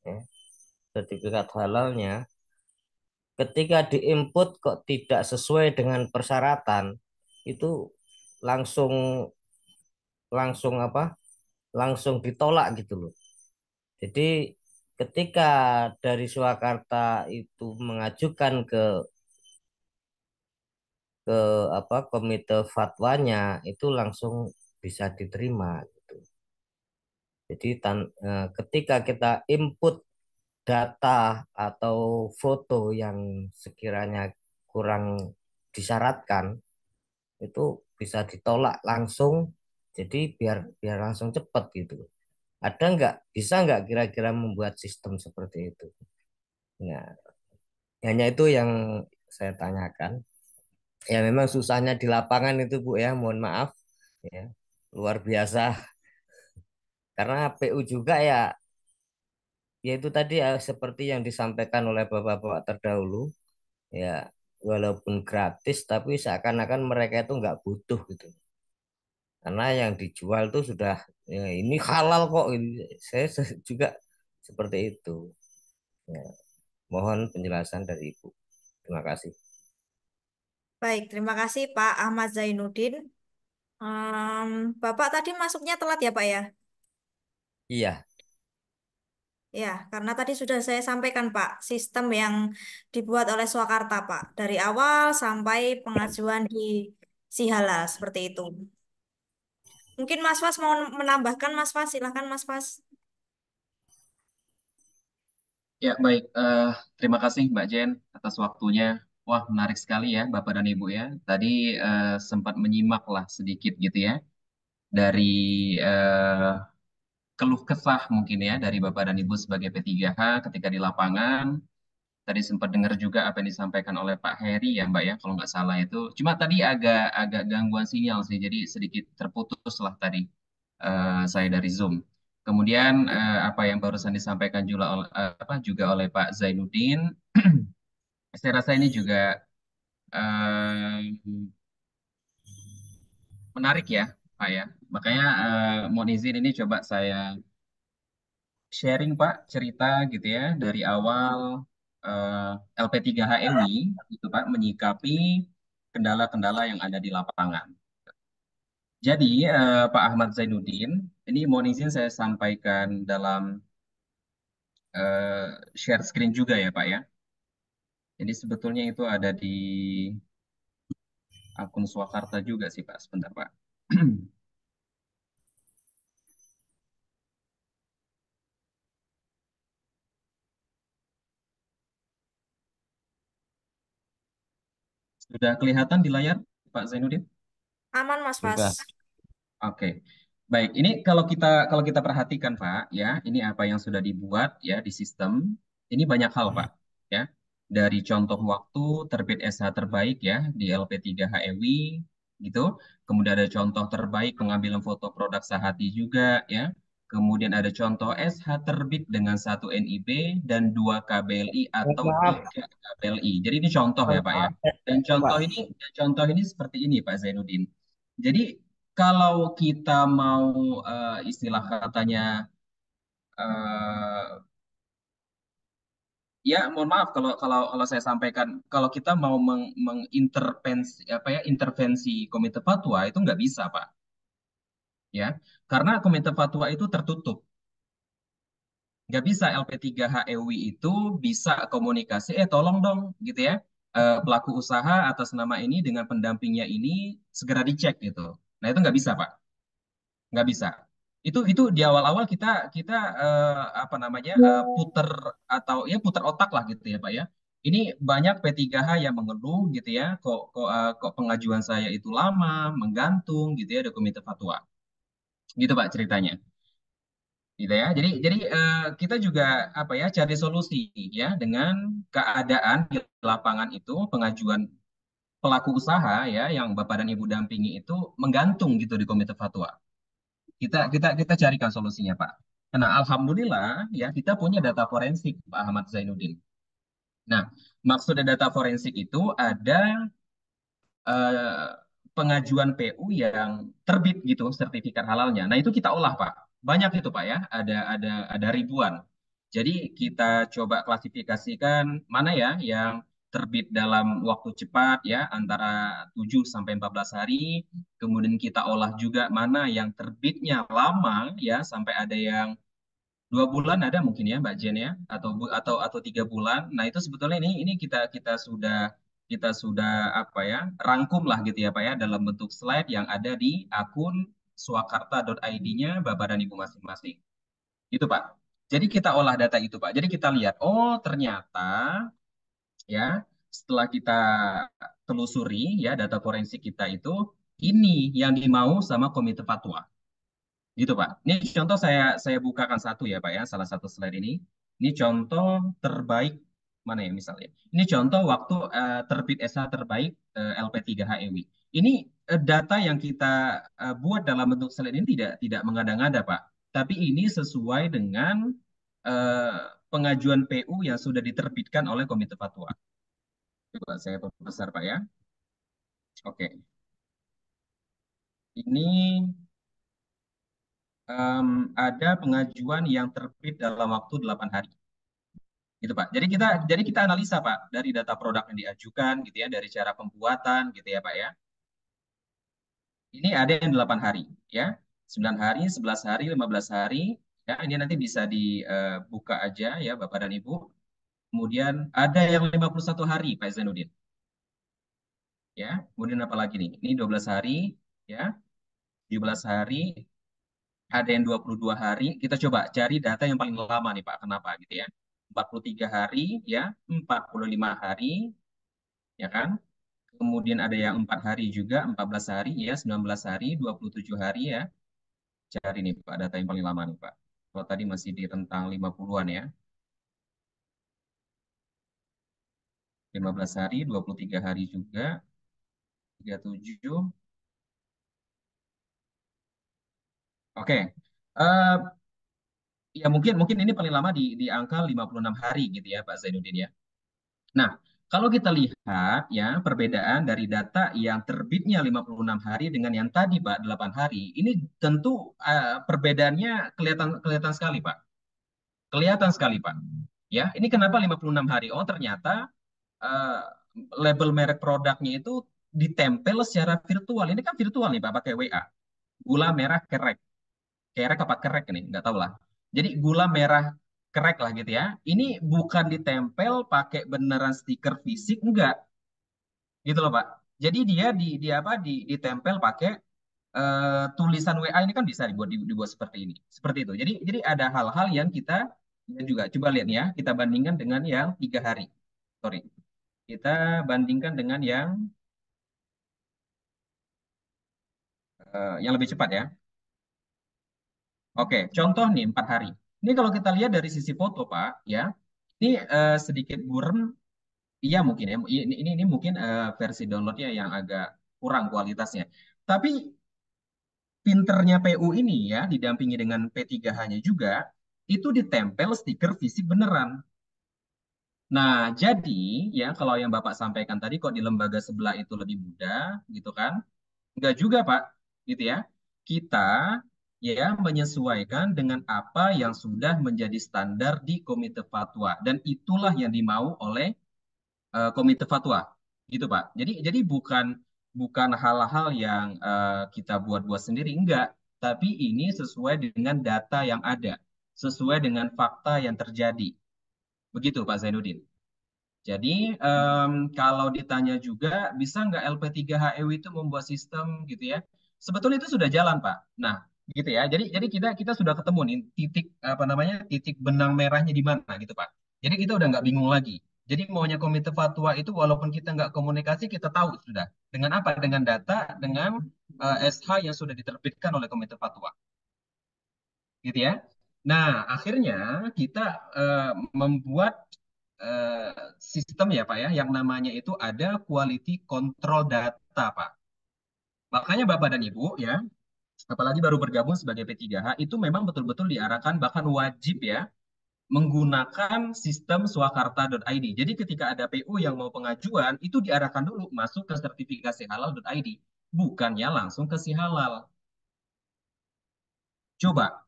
ya, sertifikat halalnya, ketika diinput kok tidak sesuai dengan persyaratan, itu langsung langsung apa? Langsung ditolak gitu loh. Jadi ketika dari Surakarta itu mengajukan ke apa komite fatwanya, itu langsung bisa diterima gitu. Jadi ketika kita input data atau foto yang sekiranya kurang disyaratkan itu bisa ditolak langsung, jadi biar biar langsung cepat gitu. Ada nggak, bisa nggak kira-kira membuat sistem seperti itu? Nah, hanya itu yang saya tanyakan. Ya memang susahnya di lapangan itu Bu ya, mohon maaf ya, luar biasa. Karena PU juga ya, ya itu tadi ya seperti yang disampaikan oleh bapak-bapak terdahulu, ya walaupun gratis tapi seakan-akan mereka itu nggak butuh gitu. Karena yang dijual tuh sudah ya, ini halal kok. Saya juga seperti itu. Ya, mohon penjelasan dari Ibu. Terima kasih. Baik, terima kasih Pak Ahmad Zainuddin. Bapak tadi masuknya telat ya Pak ya? Iya, Ya, karena tadi sudah saya sampaikan Pak, sistem yang dibuat oleh Swakarta Pak, dari awal sampai pengajuan di Sihalal seperti itu. Mungkin Mas Fas mau menambahkan Mas Fas, silahkan Mas Fas. Ya, baik. Terima kasih Mbak Jen atas waktunya. Wah, menarik sekali ya Bapak dan Ibu ya. Tadi sempat menyimak lah sedikit gitu ya dari eh, keluh kesah mungkin ya dari Bapak dan Ibu sebagai P3H ketika di lapangan. Tadi sempat dengar juga apa yang disampaikan oleh Pak Heri ya Mbak ya, kalau nggak salah itu. Cuma tadi agak agak gangguan sinyal sih, jadi sedikit terputus lah tadi saya dari Zoom. Kemudian apa yang barusan disampaikan juga juga oleh Pak Zainuddin, saya rasa ini juga eh, menarik ya Pak ya. Makanya mohon izin ini coba saya sharing Pak cerita gitu ya dari awal LP3HMI itu Pak menyikapi kendala-kendala yang ada di lapangan. Jadi Pak Ahmad Zainuddin, ini mohon izin saya sampaikan dalam share screen juga ya Pak ya. Jadi sebetulnya itu ada di akun Swakarta juga sih Pak, sebentar Pak. Sudah kelihatan di layar Pak Zainuddin? Aman Mas Fas. sudah. Oke, baik. Ini kalau kita perhatikan Pak, ya, ini apa yang sudah dibuat ya di sistem. Ini banyak hal Pak, ya. Dari contoh waktu terbit SH terbaik ya di LP3HEW gitu. Kemudian ada contoh terbaik pengambilan foto produk Sahati juga ya. Kemudian ada contoh SH terbit dengan 1 NIB dan 2 KBLI atau Maaf, 3 KBLI. Jadi ini contoh ya Pak ya. Dan Pak. contoh ini seperti ini Pak Zainuddin. Jadi kalau kita mau istilah katanya eh, ya mohon maaf kalau saya sampaikan kalau kita mau mengintervensi apa ya intervensi komite fatwa itu nggak bisa Pak ya karena komite fatwa itu tertutup nggak bisa LP3HEW itu bisa komunikasi tolong dong gitu ya pelaku usaha atas nama ini dengan pendampingnya ini segera dicek gitu nah itu nggak bisa Pak nggak bisa. Itu di awal-awal kita kita apa namanya puter atau ya puter otak lah gitu ya Pak ya. Ini banyak P3H yang mengeluh gitu ya, kok pengajuan saya itu lama, menggantung gitu ya, ada komite fatwa. Gitu Pak ceritanya. Gitu ya. Jadi kita juga apa ya cari solusi ya dengan keadaan di lapangan itu pengajuan pelaku usaha ya yang Bapak dan Ibu dampingi itu menggantung gitu di komite fatwa. Kita carikan solusinya, Pak. Nah, alhamdulillah ya kita punya data forensik, Pak Ahmad Zainuddin. Nah, maksudnya data forensik itu ada eh, pengajuan PU yang terbit gitu sertifikat halalnya. Nah, itu kita olah, Pak. Banyak itu, Pak ya. Ada ribuan. Jadi kita coba klasifikasikan mana ya yang terbit dalam waktu cepat ya antara 7 sampai 14 hari. Kemudian kita olah juga mana yang terbitnya lama ya sampai ada yang 2 bulan ada mungkin ya Mbak Jen ya atau 3 bulan. Nah itu sebetulnya ini kita sudah apa ya rangkum lah gitu ya Pak ya dalam bentuk slide yang ada di akun swakarta.id-nya Bapak dan Ibu masing-masing. Itu Pak. Jadi kita olah data itu Pak. Jadi kita lihat oh ternyata ya setelah kita telusuri ya data forensik kita itu, ini yang dimau sama Komite Fatwa. Gitu Pak. Ini contoh saya bukakan satu ya Pak ya, salah satu slide ini. Ini contoh terbaik mana ya misalnya. Ini contoh waktu terbit SH terbaik LP3HEW. Ini data yang kita buat dalam bentuk slide ini tidak mengada-ngada Pak. Tapi ini sesuai dengan pengajuan PU yang sudah diterbitkan oleh Komite Fatwa. Coba saya perbesar Pak ya. Oke. Ini ada pengajuan yang terbit dalam waktu 8 hari. Gitu Pak. Jadi kita analisa Pak dari data produk yang diajukan gitu ya, dari cara pembuatan gitu ya Pak ya. Ini ada yang 8 hari ya. 9 hari, 11 hari, 15 hari. Ya, ini nanti bisa dibuka aja ya Bapak dan Ibu. Kemudian ada yang 51 hari Pak Zainuddin. Ya, kemudian apa lagi nih? Ini 12 hari ya. 17 hari, ada yang 22 hari. Kita coba cari data yang paling lama nih Pak. Kenapa gitu ya? 43 hari ya, 45 hari ya kan? Kemudian ada yang 4 hari juga, 14 hari ya, 19 hari, 27 hari ya. Cari nih Pak data yang paling lama nih Pak. Kalau tadi masih di rentang 50-an ya. 15 hari, 23 hari juga. 37. Oke. Ya mungkin ini paling lama di angka 56 hari gitu ya Pak Zainuddin ya. Nah, kalau kita lihat ya perbedaan dari data yang terbitnya 56 hari dengan yang tadi Pak 8 hari, ini tentu perbedaannya kelihatan sekali Pak. Kelihatan sekali Pak. Ya, ini kenapa 56 hari? Oh, ternyata uh, label merek produknya itu ditempel secara virtual. Ini kan virtual nih Pak pakai WA. Gula merah kerek. Kerek apa kerek nih? Nggak tahu lah. Jadi gula merah kerek lah gitu ya. Ini bukan ditempel pakai beneran stiker fisik, enggak. Gitu loh Pak. Jadi dia ditempel pakai tulisan WA ini kan bisa dibuat seperti ini. Seperti itu. Jadi ada hal-hal yang kita juga coba lihat ya, kita bandingkan dengan yang 3 hari. Sorry. Kita bandingkan dengan yang lebih cepat ya. Oke, contoh nih 4 hari. Ini kalau kita lihat dari sisi foto Pak, ya, ini sedikit burem, iya mungkin ya. Ini mungkin versi downloadnya yang agak kurang kualitasnya. Tapi pinternya PU ini ya, didampingi dengan P3H-nya juga, itu ditempel stiker fisik beneran. Nah, jadi ya kalau yang Bapak sampaikan tadi kok di lembaga sebelah itu lebih mudah, gitu kan? Enggak juga, Pak. Gitu ya. Kita ya menyesuaikan dengan apa yang sudah menjadi standar di Komite Fatwa dan itulah yang dimau oleh Komite Fatwa. Gitu, Pak. Jadi bukan hal-hal yang kita buat-buat sendiri, enggak, tapi ini sesuai dengan data yang ada, sesuai dengan fakta yang terjadi. Begitu, Pak Zainuddin. Jadi kalau ditanya juga bisa nggak LP3HEW itu membuat sistem gitu ya? Sebetulnya itu sudah jalan Pak. Nah gitu ya. Jadi kita sudah ketemu nih titik apa namanya titik benang merahnya di mana gitu Pak. Jadi kita udah nggak bingung lagi. Jadi maunya Komite Fatwa itu walaupun kita nggak komunikasi kita tahu sudah dengan apa? Dengan data, dengan SH yang sudah diterbitkan oleh Komite Fatwa. Gitu ya. Nah akhirnya kita membuat sistem ya Pak ya, yang namanya itu ada quality control data Pak. Makanya Bapak dan Ibu ya, apalagi baru bergabung sebagai P3H, itu memang betul-betul diarahkan bahkan wajib ya, menggunakan sistem swakarta.id. Jadi ketika ada PU yang mau pengajuan, itu diarahkan dulu masuk ke sertifikasi halal.id, bukannya langsung ke si halal. Coba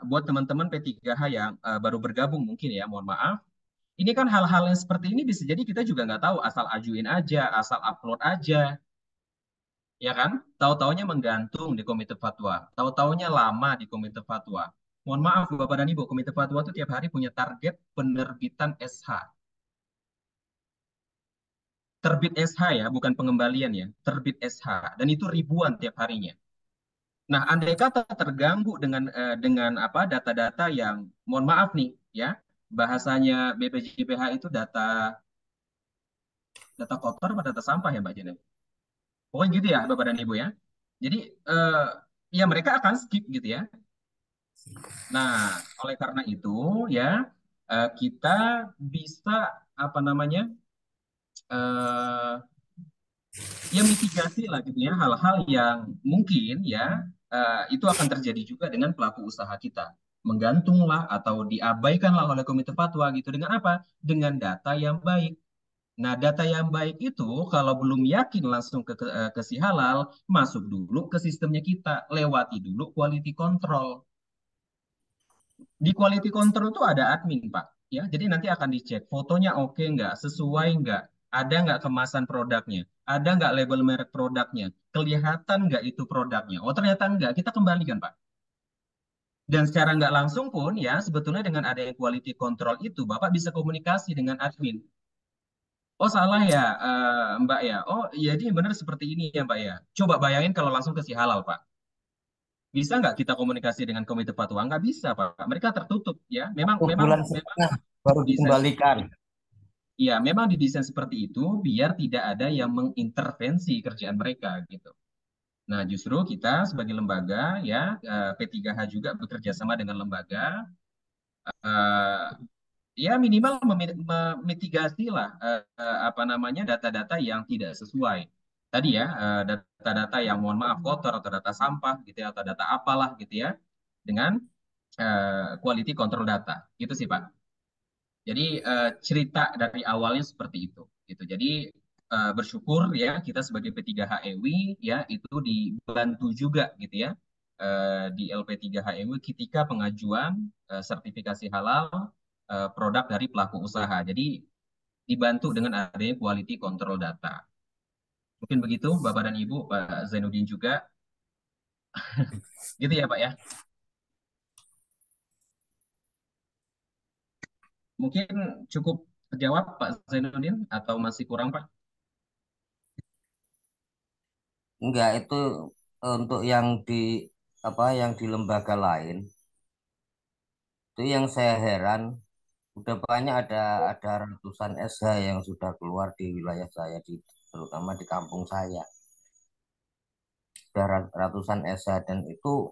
buat teman-teman P3H yang baru bergabung mungkin ya, mohon maaf. Ini kan hal-hal yang seperti ini bisa jadi kita juga nggak tahu, asal ajuin aja, asal upload aja, ya kan? Tahu-taunya menggantung di Komite Fatwa, tahu-taunya lama di Komite Fatwa. Mohon maaf Bapak dan Ibu, Komite Fatwa itu tiap hari punya target penerbitan SH. Terbit SH ya, bukan pengembalian ya, terbit SH, dan itu ribuan tiap harinya. Nah, andai kata terganggu dengan apa data-data yang, mohon maaf nih, ya, bahasanya BPJPH itu data Data kotor apa data sampah ya Mbak Jen? Pokoknya gitu ya Bapak dan Ibu ya. Jadi ya mereka akan skip gitu ya. Nah, oleh karena itu ya kita bisa apa namanya eh ya mitigasi lah gitu ya hal-hal yang mungkin ya itu akan terjadi juga dengan pelaku usaha kita. Menggantunglah atau diabaikanlah oleh komite fatwa gitu dengan apa? Dengan data yang baik. Nah, data yang baik itu kalau belum yakin langsung ke si halal, masuk dulu ke sistemnya kita, lewati dulu quality control. Di quality control itu ada admin, Pak. Ya, jadi nanti akan dicek fotonya oke nggak, sesuai nggak, ada nggak kemasan produknya, ada nggak label merek produknya, kelihatan nggak itu produknya. Oh ternyata nggak, kita kembalikan, Pak. Dan secara nggak langsung pun ya, sebetulnya dengan adanya quality control itu, Bapak bisa komunikasi dengan admin. Oh salah ya, Mbak ya. Oh iya, ini benar seperti ini ya, Mbak ya. Coba bayangin kalau langsung ke si halal, Pak. Bisa nggak kita komunikasi dengan komite fatwa? Nggak bisa, Pak. Mereka tertutup ya. Memang Satu memang bulan memang setengah baru desain dikembalikan. ya memang didesain seperti itu biar tidak ada yang mengintervensi kerjaan mereka gitu. Nah, justru kita sebagai lembaga ya P3H juga bekerja sama dengan lembaga eh, ya minimal memitigasi lah apa namanya data-data yang tidak sesuai. Tadi ya data-data yang mohon maaf kotor atau data sampah gitu ya atau data apalah gitu ya dengan quality control data. Gitu sih Pak. Jadi cerita dari awalnya seperti itu gitu. Jadi bersyukur ya kita sebagai P3HEW ya itu dibantu juga gitu ya di LP3HEW ketika pengajuan sertifikasi halal produk dari pelaku usaha. Jadi dibantu dengan adanya quality control data. Mungkin begitu Bapak dan Ibu, Pak Zainuddin juga. Gitu ya Pak ya. Mungkin cukup terjawab Pak Zainuddin atau masih kurang Pak? Enggak, itu untuk yang di apa yang di lembaga lain itu yang saya heran udah banyak ada ratusan SH yang sudah keluar di wilayah saya terutama di kampung saya. Sudah ratusan SH dan itu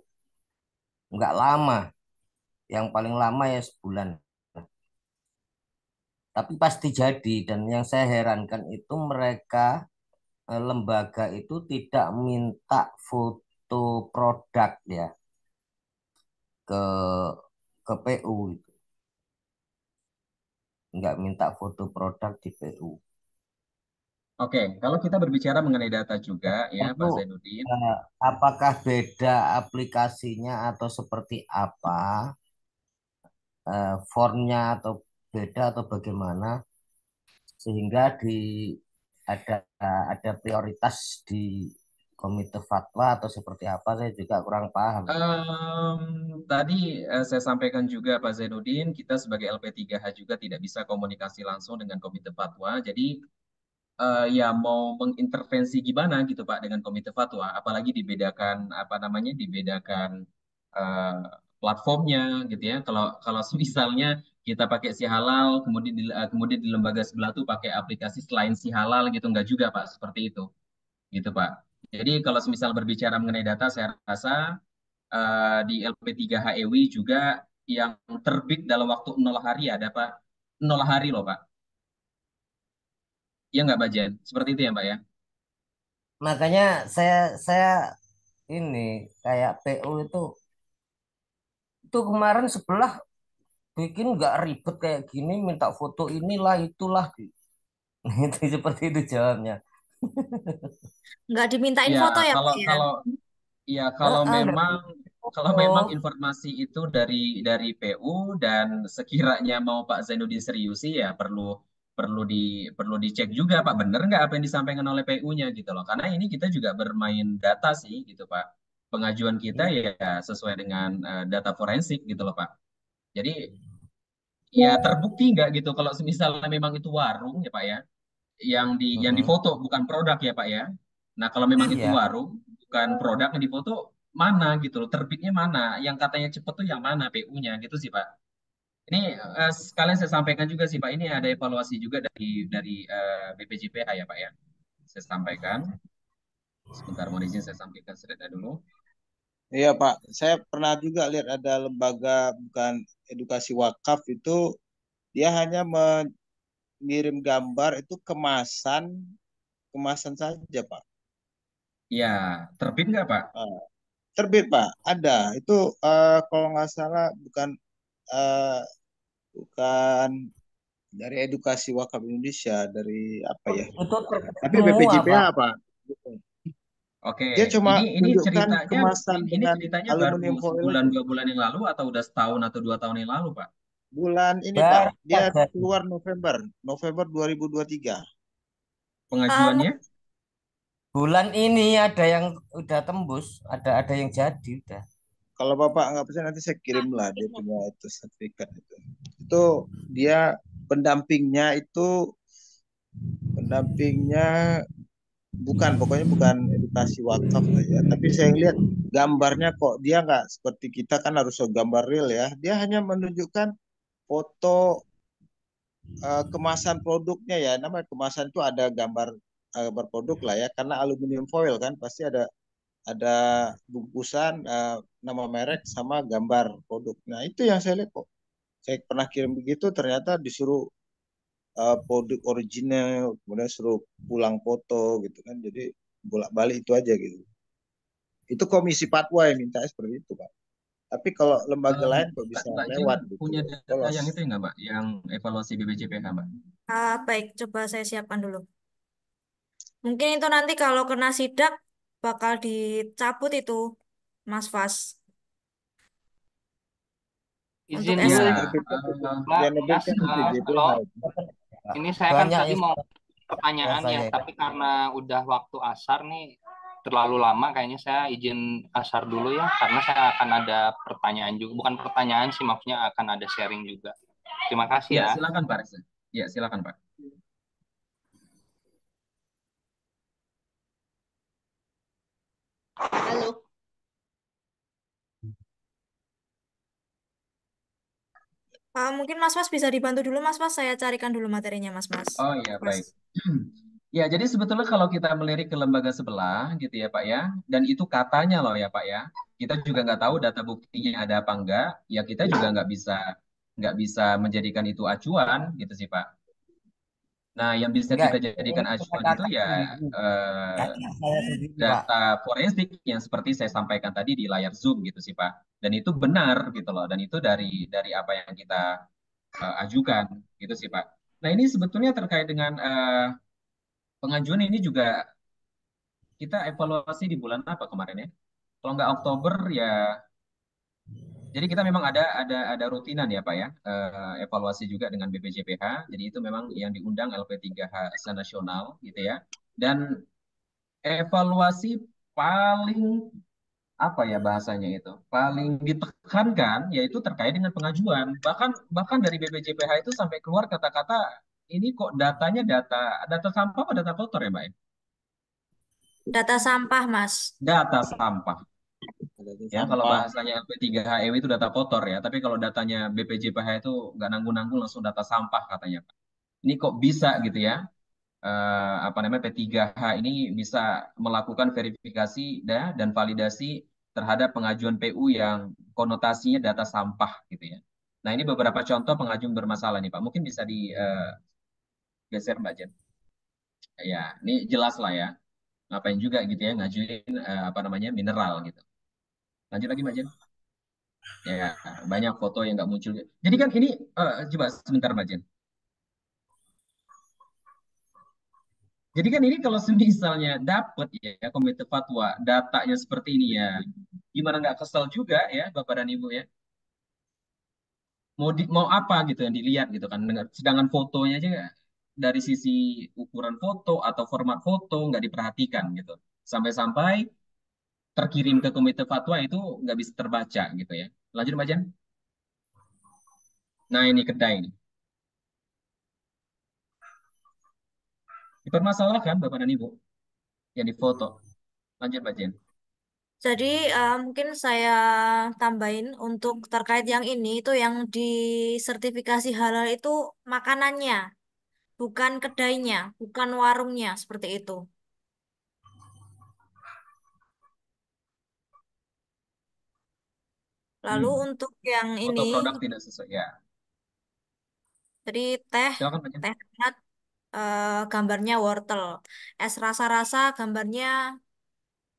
enggak lama. Yang paling lama ya sebulan. Tapi pasti jadi dan yang saya herankan itu mereka lembaga itu tidak minta foto produk ya ke PU itu. Nggak minta foto produk di PU. Oke, kalau kita berbicara mengenai data juga ya Itu Pak Zainuddin, apakah beda aplikasinya atau seperti apa formnya atau beda atau bagaimana sehingga ada ada prioritas di komite fatwa atau seperti apa saya juga kurang paham. tadi saya sampaikan juga Pak Zainuddin, kita sebagai LP3H juga tidak bisa komunikasi langsung dengan Komite Fatwa. Jadi ya mau mengintervensi gimana gitu Pak dengan Komite Fatwa, apalagi dibedakan apa namanya dibedakan eh, platformnya gitu ya. Kalau kalau misalnya kita pakai si halal, kemudian di lembaga sebelah tuh pakai aplikasi selain si halal gitu nggak juga Pak seperti itu gitu Pak. Jadi kalau misal berbicara mengenai data, saya rasa di LP3HEW juga yang terbit dalam waktu 0 hari ada Pak. 0 hari loh Pak. Iya nggak Pak Jen? Seperti itu ya Pak ya? Makanya saya ini kayak PU itu kemarin sebelah bikin nggak ribet kayak gini minta foto inilah itulah itu seperti itu jawabnya. Nggak dimintain Ya foto ya, kalau Pak ya? kalau ya Nggak kalau foto. memang informasi itu dari PU dan sekiranya mau Pak Zainuddin serius sih ya perlu di perlu dicek juga Pak bener nggak apa yang disampaikan oleh PU-nya gitu loh. Karena ini kita juga bermain data sih gitu Pak. Pengajuan kita Iya. ya sesuai dengan data forensik gitu loh Pak. Jadi ya terbukti nggak gitu kalau misalnya memang itu warung ya Pak ya yang Mm-mm. difoto bukan produk ya Pak ya. Nah kalau memang itu Iya. warung bukan produk yang difoto mana gitu loh terbitnya mana yang katanya cepet tuh yang mana PU-nya gitu sih Pak. Ini sekalian saya sampaikan juga sih Pak, ini ada evaluasi juga dari BPJPH ya Pak ya. Saya sampaikan. Sebentar, mohon izin saya sampaikan slide dulu. Iya Pak, saya pernah juga lihat ada lembaga bukan edukasi wakaf itu dia hanya mengirim gambar itu kemasan saja Pak. Ya, terbit nggak Pak? Ah, terbit Pak, ada. Itu kalau nggak salah eh, bukan dari edukasi wakaf Indonesia, dari apa ya? Itu terbit Tapi semua, BPJPH Pak. Pak. Oke, Dia cuma ini tunjukkan ceritanya kemasan ini dengan ceritanya baru aluminium foil sebulan aja. 2 bulan yang lalu atau udah setahun atau 2 tahun yang lalu Pak? Bulan ini Pak, Baru dia saja. keluar November 2023. Um, Pengajuannya? Bulan ini ada yang udah tembus, ada yang jadi udah. Kalau Bapak nggak percaya nanti saya kirimlah dia punya itu sertifikat itu. Itu dia pendampingnya pokoknya bukan edukasi wakaf lah ya. Tapi saya lihat gambarnya kok dia nggak seperti kita kan harus gambar real ya. Dia hanya menunjukkan foto kemasan produknya ya. Namanya kemasan itu ada gambar produk lah ya. Karena aluminium foil kan pasti ada bungkusan nama merek sama gambar produk. Nah itu yang saya lihat kok. Saya pernah kirim begitu ternyata disuruh produk original kemudian suruh pulang foto gitu kan. Jadi bolak-balik itu aja gitu. Itu komisi fatwa yang minta seperti itu Pak. Tapi kalau lembaga lain kok bisa Mbak Jen lewat gitu, punya data lolos. yang itu enggak Mbak? Yang evaluasi BPJPH Mbak? Baik, coba saya siapkan dulu. Mungkin itu nanti kalau kena sidak bakal dicabut itu, Mas Fas, untuk Izin Ya, SK. Mbak, Yang Mas, nerbitkan BPJPH. halo. Ini saya kan Banyak tadi yang mau ya pertanyaan ya, saya. tapi karena udah waktu asar nih terlalu lama, kayaknya saya izin asar dulu ya, karena saya akan ada pertanyaan juga, bukan pertanyaan sih, maksudnya akan ada sharing juga. Terima kasih ya ya. silakan Pak Reza. Ya, silakan Pak. Halo. Mungkin Mas Mas bisa dibantu dulu Mas Mas, saya carikan dulu materinya Mas Mas. Oh iya, Mas. baik. Ya, jadi sebetulnya kalau kita melirik ke lembaga sebelah gitu ya Pak ya, dan itu katanya loh ya Pak ya, kita juga nggak tahu data buktinya ada apa enggak, ya kita juga nggak bisa menjadikan itu acuan gitu sih Pak. Nah, yang bisa Enggak, kita ini jadikan acuan itu kata-kata ya sendiri. eh, Kata saya sendiri, Pak. data forensik yang seperti saya sampaikan tadi di layar Zoom gitu sih Pak. Dan itu benar gitu loh, dan itu dari apa yang kita ajukan gitu sih Pak. Nah, ini sebetulnya terkait dengan pengajuan ini juga kita evaluasi di bulan apa kemarin ya? Kalau nggak Oktober ya, jadi kita memang ada rutinan ya Pak ya, evaluasi juga dengan BPJPH. Jadi itu memang yang diundang LP3H senasional gitu ya. Dan evaluasi paling apa ya bahasanya itu paling ditekankan yaitu terkait dengan pengajuan. Bahkan dari BPJPH itu sampai keluar kata-kata ini kok datanya data sampah atau data kotor ya Mbak ya? Data sampah Mas. Data sampah. Ya, kalau Sampah. bahasanya LP3HEW itu data kotor ya, tapi kalau datanya BPJPH itu nggak nanggung-nanggung langsung data sampah katanya Pak. Ini kok bisa gitu ya? Apa namanya P3H ini bisa melakukan verifikasi dan validasi terhadap pengajuan PU yang konotasinya data sampah gitu ya. Nah, ini beberapa contoh pengajuan bermasalah nih Pak. Mungkin bisa digeser Mbak Jen. Ya, ini jelas lah ya. Ngapain juga gitu ya ngajuin apa namanya mineral gitu. Lanjut lagi Mbak Jen. Ya, banyak foto yang nggak muncul. Jadi kan ini coba sebentar Mbak Jen. Jadi kan ini kalau misalnya dapat ya komite fatwa datanya seperti ini ya, gimana nggak kesel juga ya Bapak dan Ibu ya. Mau apa gitu yang dilihat gitu kan. Sedangkan fotonya aja dari sisi ukuran foto atau format foto nggak diperhatikan gitu. Sampai-sampai terkirim ke komite fatwa itu nggak bisa terbaca gitu ya. Lanjut Mbak Jan. Nah ini kedai ini. Dipermasalahkan Bapak dan Ibu yang difoto. Lanjut Mbak Jen. Jadi mungkin saya tambahin untuk terkait yang ini itu yang di sertifikasi halal itu makanannya, bukan kedainya, bukan warungnya seperti itu. Lalu Hmm. untuk yang Foto ini, produk tidak sesuai. Ya, jadi teh silakan Pak Jen. teh hangat gambarnya wortel, es rasa-rasa gambarnya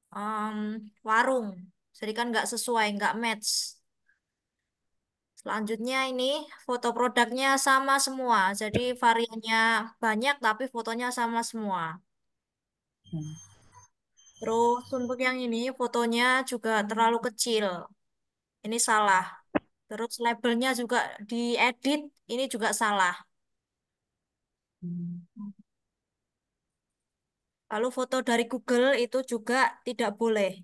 em, warung. Jadi kan nggak sesuai, nggak match. Selanjutnya ini foto produknya sama semua. Jadi variannya banyak tapi fotonya sama semua. Terus untuk yang ini fotonya juga terlalu kecil. Ini salah. Terus labelnya juga diedit. Ini juga salah. Lalu foto dari Google itu juga tidak boleh.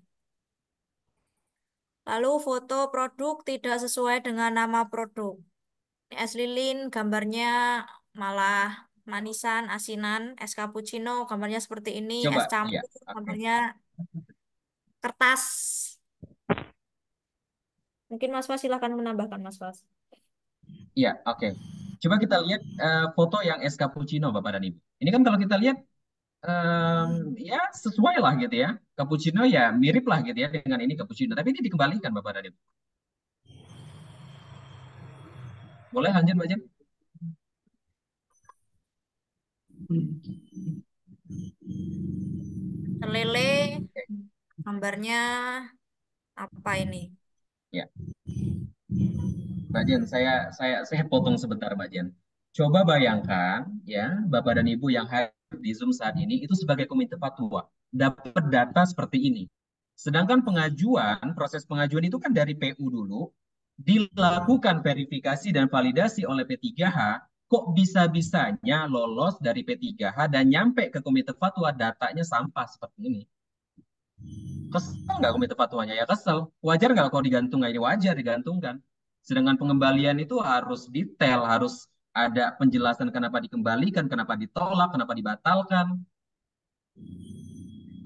Lalu foto produk tidak sesuai dengan nama produk. Ini es lilin gambarnya malah manisan, asinan, es cappuccino gambarnya seperti ini, Coba, es iya, campur oke. gambarnya kertas. Mungkin Mas Fas silahkan menambahkan Mas Fas. Iya, oke. Coba kita lihat foto yang es cappuccino, Bapak dan Ibu. Ini kan kalau kita lihat ya sesuai lah gitu ya. Cappuccino ya mirip lah gitu ya dengan ini cappuccino. Tapi ini dikembalikan Bapak dan Ibu. Boleh lanjut Mbak Jen? Lele Oke, gambarnya apa ini? ya. Mbak Jen, saya potong sebentar Mbak Jen. Coba bayangkan ya, Bapak dan Ibu yang hadir di Zoom saat ini itu sebagai komite fatwa dapat data seperti ini. Sedangkan proses pengajuan itu kan dari PU dulu, dilakukan verifikasi dan validasi oleh P3H, kok bisa-bisanya lolos dari P3H dan nyampe ke komite fatwa datanya sampah seperti ini. Kesel nggak komite fatwanya? Ya kesel. Wajar nggak kalau digantung? Nggak, ini wajar digantungkan. Sedangkan pengembalian itu harus detail, harus ada penjelasan kenapa dikembalikan, kenapa ditolak, kenapa dibatalkan.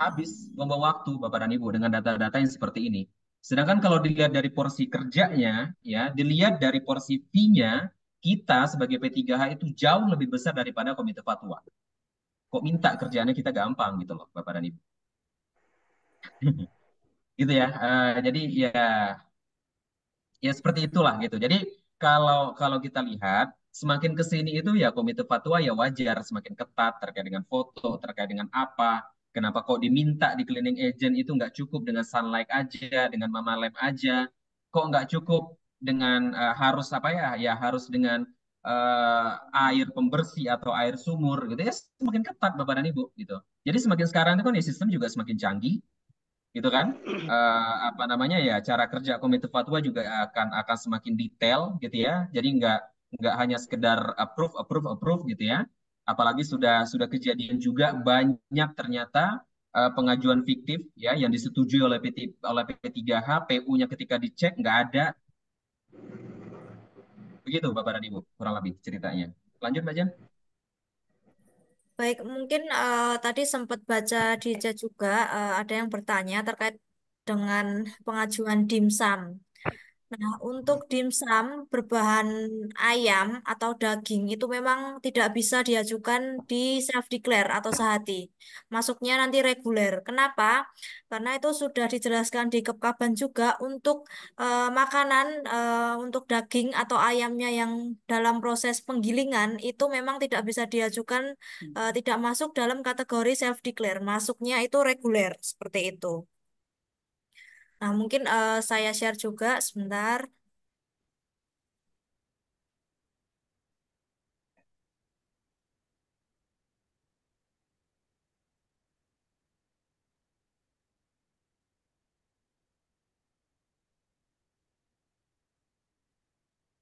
Habis buang waktu Bapak dan Ibu dengan data-data yang seperti ini. Sedangkan kalau dilihat dari porsi kerjanya, ya, dilihat dari porsi fee-nya, kita sebagai P3H itu jauh lebih besar daripada komite fatwa. Kok minta kerjaannya kita gampang gitu loh, Bapak dan Ibu. Gitu ya. Jadi ya ya seperti itulah gitu. Jadi kalau kalau kita lihat semakin ke sini itu ya komite fatwa ya wajar semakin ketat terkait dengan foto, terkait dengan apa, kenapa kok diminta di cleaning agent itu nggak cukup dengan sunlight aja, dengan mama lab aja, kok nggak cukup dengan harus apa ya, ya harus dengan air pembersih atau air sumur gitu ya semakin ketat Bapak dan Ibu gitu. Jadi semakin sekarang itu kan ya sistem juga semakin canggih gitu kan. Apa namanya ya cara kerja komite fatwa juga akan semakin detail gitu ya, jadi nggak hanya sekedar approve approve approve gitu ya, apalagi sudah kejadian juga banyak ternyata pengajuan fiktif ya yang disetujui oleh P3H, PU-nya ketika dicek nggak ada. Begitu Bapak dan Ibu kurang lebih ceritanya. Lanjut Mbak Jan. Baik, mungkin tadi sempat baca di chat juga ada yang bertanya terkait dengan pengajuan dimsum. Nah, untuk dimsum berbahan ayam atau daging itu memang tidak bisa diajukan di self declare atau sehati. Masuknya nanti reguler. Kenapa? Karena itu sudah dijelaskan di Kepkaban juga untuk makanan untuk daging atau ayamnya yang dalam proses penggilingan itu memang tidak bisa diajukan tidak masuk dalam kategori self declare. Masuknya itu reguler seperti itu. Nah, mungkin saya share juga sebentar.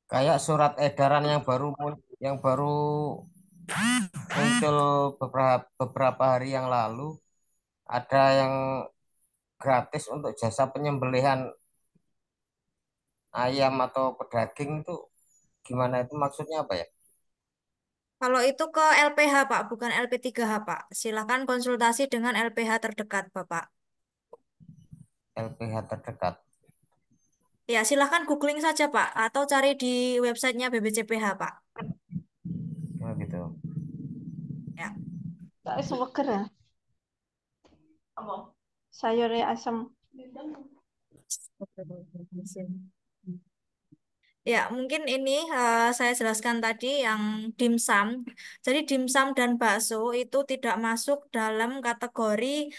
Kayak surat edaran yang baru muncul beberapa hari yang lalu, ada yang gratis untuk jasa penyembelihan ayam atau pedaging itu gimana, itu maksudnya apa ya? Kalau itu ke LPH, Pak, bukan LP3H, Pak. Silakan konsultasi dengan LPH terdekat, Bapak. LPH terdekat. Ya, silahkan googling saja, Pak. Atau cari di websitenya BBCPH, Pak. Oh gitu. Ya. Saya seger ya. Sayurnya asam. Ya, mungkin ini saya jelaskan tadi yang dimsum. Jadi dimsum dan bakso itu tidak masuk dalam kategori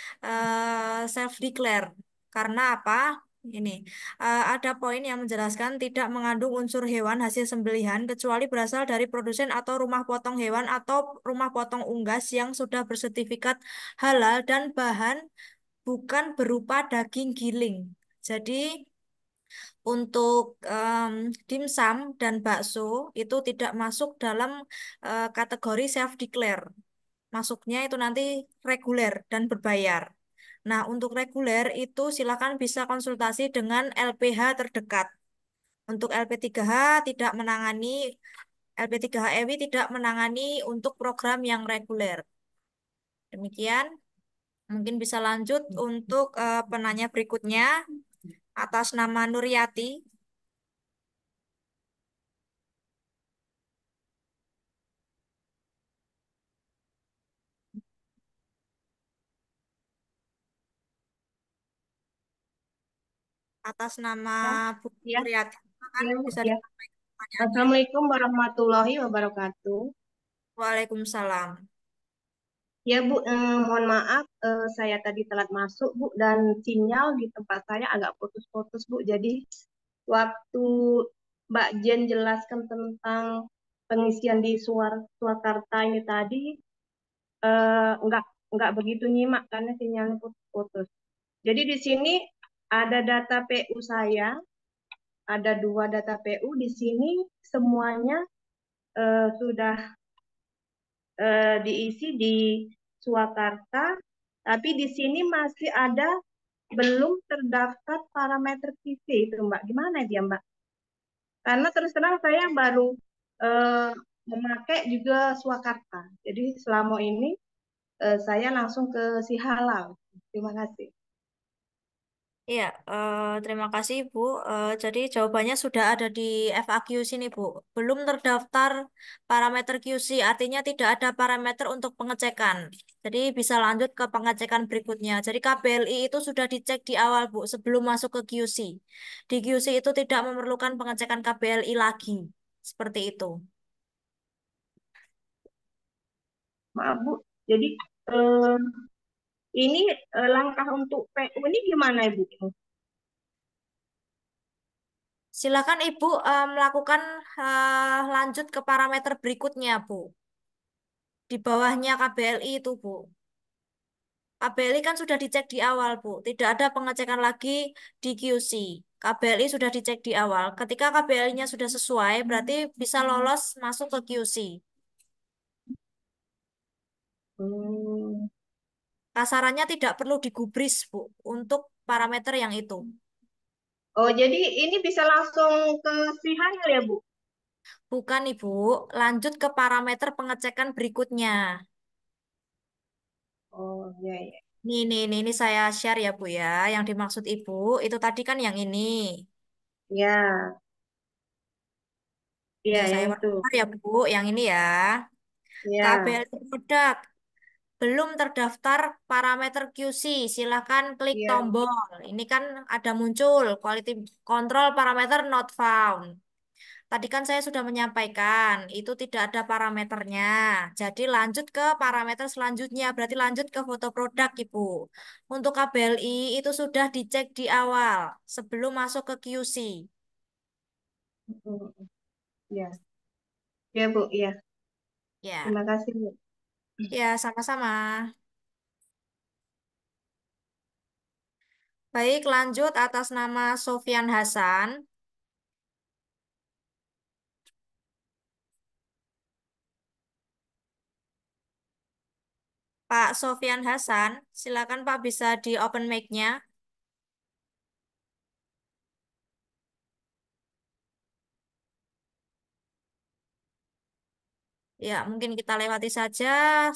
self declare. Karena apa? Ini ada poin yang menjelaskan tidak mengandung unsur hewan hasil sembelihan kecuali berasal dari produsen atau rumah potong hewan atau rumah potong unggas yang sudah bersertifikat halal dan bahan bukan berupa daging giling. Jadi untuk dimsum dan bakso itu tidak masuk dalam kategori self declare. Masuknya itu nanti reguler dan berbayar. Nah, untuk reguler itu silakan bisa konsultasi dengan LPH terdekat. Untuk LP3H tidak menangani LP3HEWI tidak menangani untuk program yang reguler. Demikian, mungkin bisa lanjut untuk penanya berikutnya atas nama Nuryati. Atas nama Ya, Bu ya, Nuryati. Silakan ya, bisa ya. disampaikan pertanyaannya. Assalamualaikum warahmatullahi wabarakatuh. Waalaikumsalam. Ya Bu, mohon maaf saya tadi telat masuk Bu dan sinyal di tempat saya agak putus-putus Bu. Jadi waktu Mbak Jen jelaskan tentang pengisian di Surakarta ini tadi eh, nggak nggak begitu nyimak karena sinyalnya putus-putus. Jadi di sini ada data PU saya, ada 2 data PU di sini semuanya sudah diisi di Surakarta, tapi di sini masih ada belum terdaftar parameter QC itu Mbak. Gimana dia Mbak? Karena terus terang saya baru eh, memakai juga Surakarta. Jadi selama ini saya langsung ke si halal. Terima kasih. Iya, terima kasih Bu. Jadi jawabannya sudah ada di FAQ sini Bu. Belum terdaftar parameter QC, artinya tidak ada parameter untuk pengecekan. Jadi bisa lanjut ke pengecekan berikutnya. Jadi KBLI itu sudah dicek di awal Bu, sebelum masuk ke QC. Di QC itu tidak memerlukan pengecekan KBLI lagi. Seperti itu. Maaf Bu. Jadi eh, ini langkah untuk PU ini gimana Ibu? Silakan Ibu melakukan lanjut ke parameter berikutnya Bu. Di bawahnya KBLI itu Bu. KBLI kan sudah dicek di awal, Bu. Tidak ada pengecekan lagi di QC. KBLI sudah dicek di awal. Ketika KBLI-nya sudah sesuai, berarti bisa lolos masuk ke QC. Hmm. Kasarannya tidak perlu digubris, Bu, untuk parameter yang itu. Oh, jadi ini bisa langsung ke si halal ya Bu? Bukan, Ibu. Lanjut ke parameter pengecekan berikutnya. Oh, ya, ya. Ini saya share ya, Bu ya. Yang dimaksud Ibu, itu tadi kan yang ini. Ya, ya, Nih, yang saya itu. share ya, Bu. Yang ini ya. Ya, KBLI produk. Belum terdaftar parameter QC, silakan klik ya. tombol. Ini kan ada muncul quality control parameter not found. Tadi kan saya sudah menyampaikan, itu tidak ada parameternya. Jadi lanjut ke parameter selanjutnya, berarti lanjut ke foto produk, Ibu. Untuk KBLI itu sudah dicek di awal sebelum masuk ke QC. Hmm, ya, ya Bu, ya. Ya, Terima kasih Bu. ya sama-sama. Baik, lanjut atas nama Sofyan Hasan. Pak Sofyan Hasan, silakan Pak bisa di open mic-nya. Ya, mungkin kita lewati saja.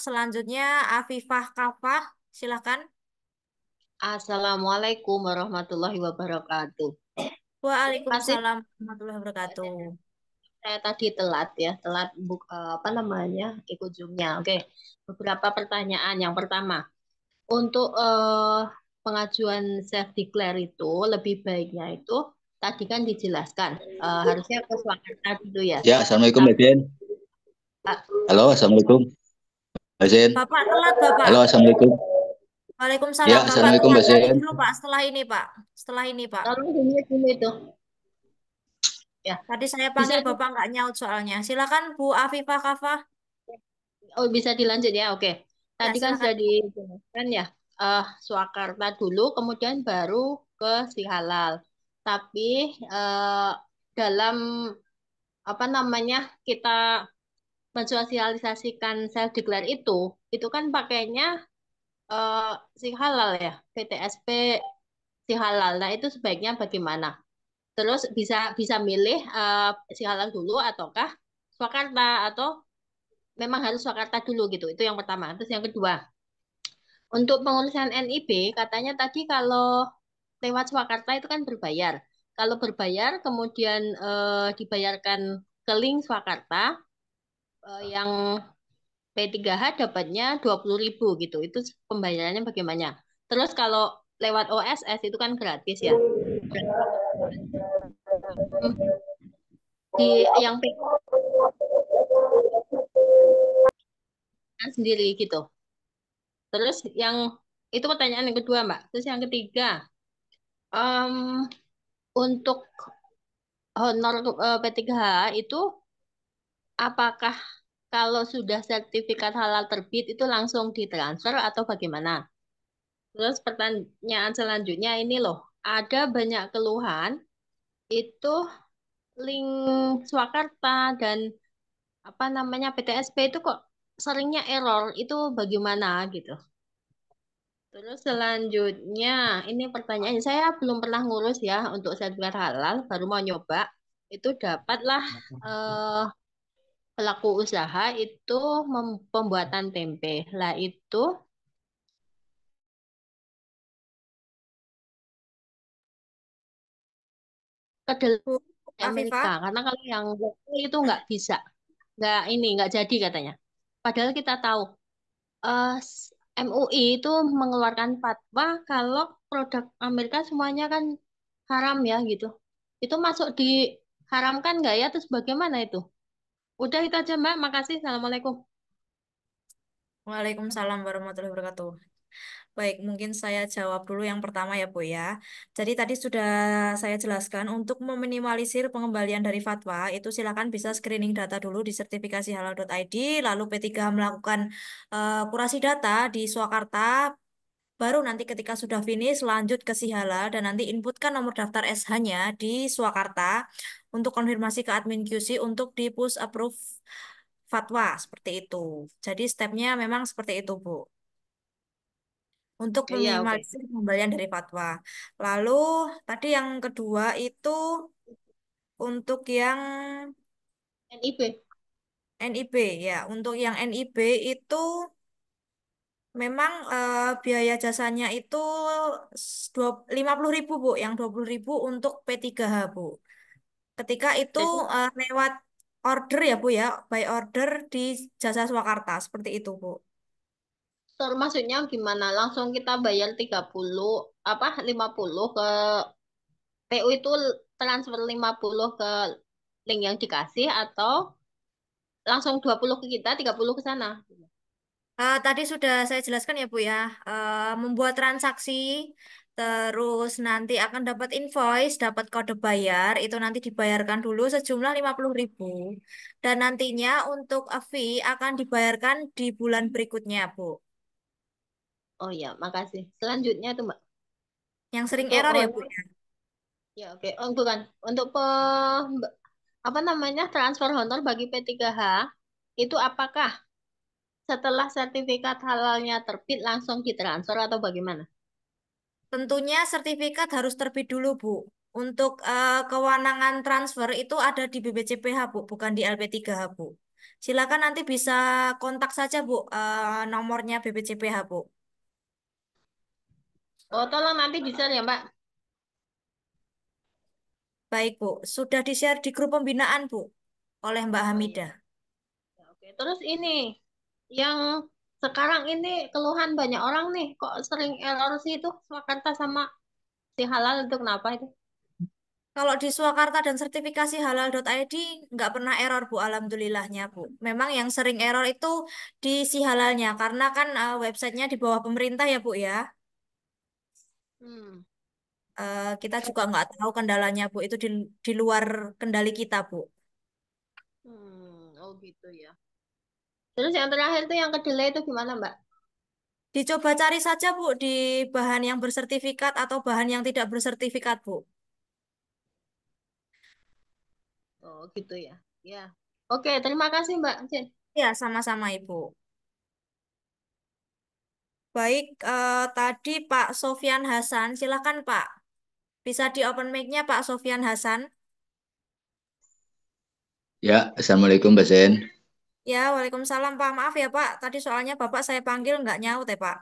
Selanjutnya Afifah Kafah, silakan. Assalamualaikum warahmatullahi wabarakatuh. Masih Waalaikumsalam warahmatullahi wabarakatuh. saya tadi telat ya, apa namanya ikut Zoom-nya. Oke, beberapa pertanyaan. Yang pertama, untuk pengajuan self declare itu lebih baiknya itu tadi kan dijelaskan harusnya ke Swakarta dulu ya. Ya, Assalamualaikum Mbak Jen. Halo, Assalamualaikum Mbak Jen. Bapak telat, Bapak. Halo, Assalamualaikum. Waalaikumsalam. Ya, Bapak Assalamualaikum telat. Mbak Nanti Jen. dulu, Pak. Setelah ini, Pak. Setelah ini, Pak. Tolong dulu itu. Ya. Tadi saya panggil Bapak nggak nyaut soalnya. Silakan Bu Afifah Kafah. Oh, bisa dilanjut ya. Oke. Tadi kan silakan. sudah dijelaskan ya. Swakarta dulu, kemudian baru ke Sihalal. Tapi dalam apa namanya kita mensosialisasikan self declare itu kan pakainya Sihalal ya, PTSP Sihalal. Nah, itu sebaiknya bagaimana? Terus bisa milih Sihalal dulu ataukah Swakarta atau memang harus Swakarta dulu gitu. Itu yang pertama. Terus yang kedua, untuk pengurusan NIB katanya tadi kalau lewat Swakarta itu kan berbayar. Kalau berbayar kemudian dibayarkan ke link Swakarta yang P3H dapatnya 20.000 gitu. Itu pembayarannya bagaimana? Terus kalau lewat OSS itu kan gratis ya. Di yang P sendiri gitu. Terus yang itu pertanyaan yang kedua, Mbak. Terus yang ketiga, untuk honor P3H itu apakah kalau sudah sertifikat halal terbit itu langsung ditransfer atau bagaimana? Terus pertanyaan selanjutnya ini loh, ada banyak keluhan itu link Swakarta dan apa namanya PTSP itu kok seringnya error, itu bagaimana gitu. Terus selanjutnya, ini pertanyaan saya belum pernah ngurus ya untuk sertifikat halal, baru mau nyoba. Itu dapatlah pelaku usaha itu pembuatan tempe. Lah itu kedelai Amerika. Karena kalau yang lokal itu nggak bisa, nggak jadi katanya. Padahal kita tahu MUI itu mengeluarkan fatwa kalau produk Amerika semuanya kan haram ya gitu. Itu masuk diharamkan nggak ya? Terus bagaimana itu? Udah itu aja Mbak. Makasih. Assalamualaikum. Waalaikumsalam warahmatullahi wabarakatuh. Baik, mungkin saya jawab dulu yang pertama ya Bu ya. Jadi tadi sudah saya jelaskan untuk meminimalisir pengembalian dari fatwa, itu silakan bisa screening data dulu di sertifikasi halal.id, lalu P3 melakukan kurasi data di Swakarta, baru nanti ketika sudah finish lanjut ke Sihalal dan nanti inputkan nomor daftar SH-nya di Swakarta untuk konfirmasi ke admin QC untuk di push approve fatwa seperti itu. Jadi stepnya memang seperti itu Bu. Untuk Iya, meminimalisir pengembalian dari fatwa. Lalu tadi yang kedua itu untuk yang NIB. NIB ya. Untuk yang NIB itu memang biaya jasanya itu 50.000 Bu, yang 20.000 untuk P3H Bu. Ketika itu lewat order ya Bu ya, by order di Jasa Swakarta seperti itu Bu. Maksudnya gimana? Langsung kita bayar 50 ke PU itu transfer 50 ke link yang dikasih atau langsung 20 ke kita, 30 ke sana? Tadi sudah saya jelaskan ya Bu ya, membuat transaksi, terus nanti akan dapat invoice, dapat kode bayar, itu nanti dibayarkan dulu sejumlah 50.000. Dan nantinya untuk fee akan dibayarkan di bulan berikutnya Bu. Oh ya, makasih. Selanjutnya tuh Mbak. Yang sering Untuk error ya Bu ya? Ya oke. Oh bukan. Untuk apa namanya transfer honor bagi P3H itu apakah setelah sertifikat halalnya terbit langsung ditransfer atau bagaimana? Tentunya sertifikat harus terbit dulu, Bu. Untuk kewenangan transfer itu ada di BPCPH, Bu, bukan di LP3H, Bu. Silakan nanti bisa kontak saja, Bu, nomornya BPCPH, Bu. Oh, tolong nanti di-share ya, Mbak. Baik, Bu. Sudah di-share di grup pembinaan, Bu, oleh Mbak Oh iya. Hamidah. Ya, oke. Terus ini yang sekarang ini keluhan banyak orang nih, kok sering error sih itu Swakarta sama si halal itu kenapa itu? Kalau di Swakarta dan sertifikasi halal.id nggak pernah error, Bu, alhamdulillahnya, Bu. Memang yang sering error itu di si halalnya, karena kan websitenya di bawah pemerintah ya, Bu, ya. Hmm. Kita juga nggak tahu kendalanya, Bu. Itu di luar kendali kita, Bu. Oh gitu ya. Terus yang terakhir tuh yang kedelai itu gimana, Mbak? Dicoba cari saja, Bu, di bahan yang bersertifikat atau bahan yang tidak bersertifikat, Bu. Oh gitu ya. Ya. Oke, terima kasih Mbak Jen. Ya, sama-sama, Ibu. Baik, tadi Pak Sofyan Hasan, silakan Pak. Bisa di open mic-nya Pak Sofyan Hasan. Ya, Assalamualaikum Mbak Sen. Ya, Waalaikumsalam Pak. Maaf ya Pak, tadi soalnya Bapak saya panggil nggak nyaut ya Pak.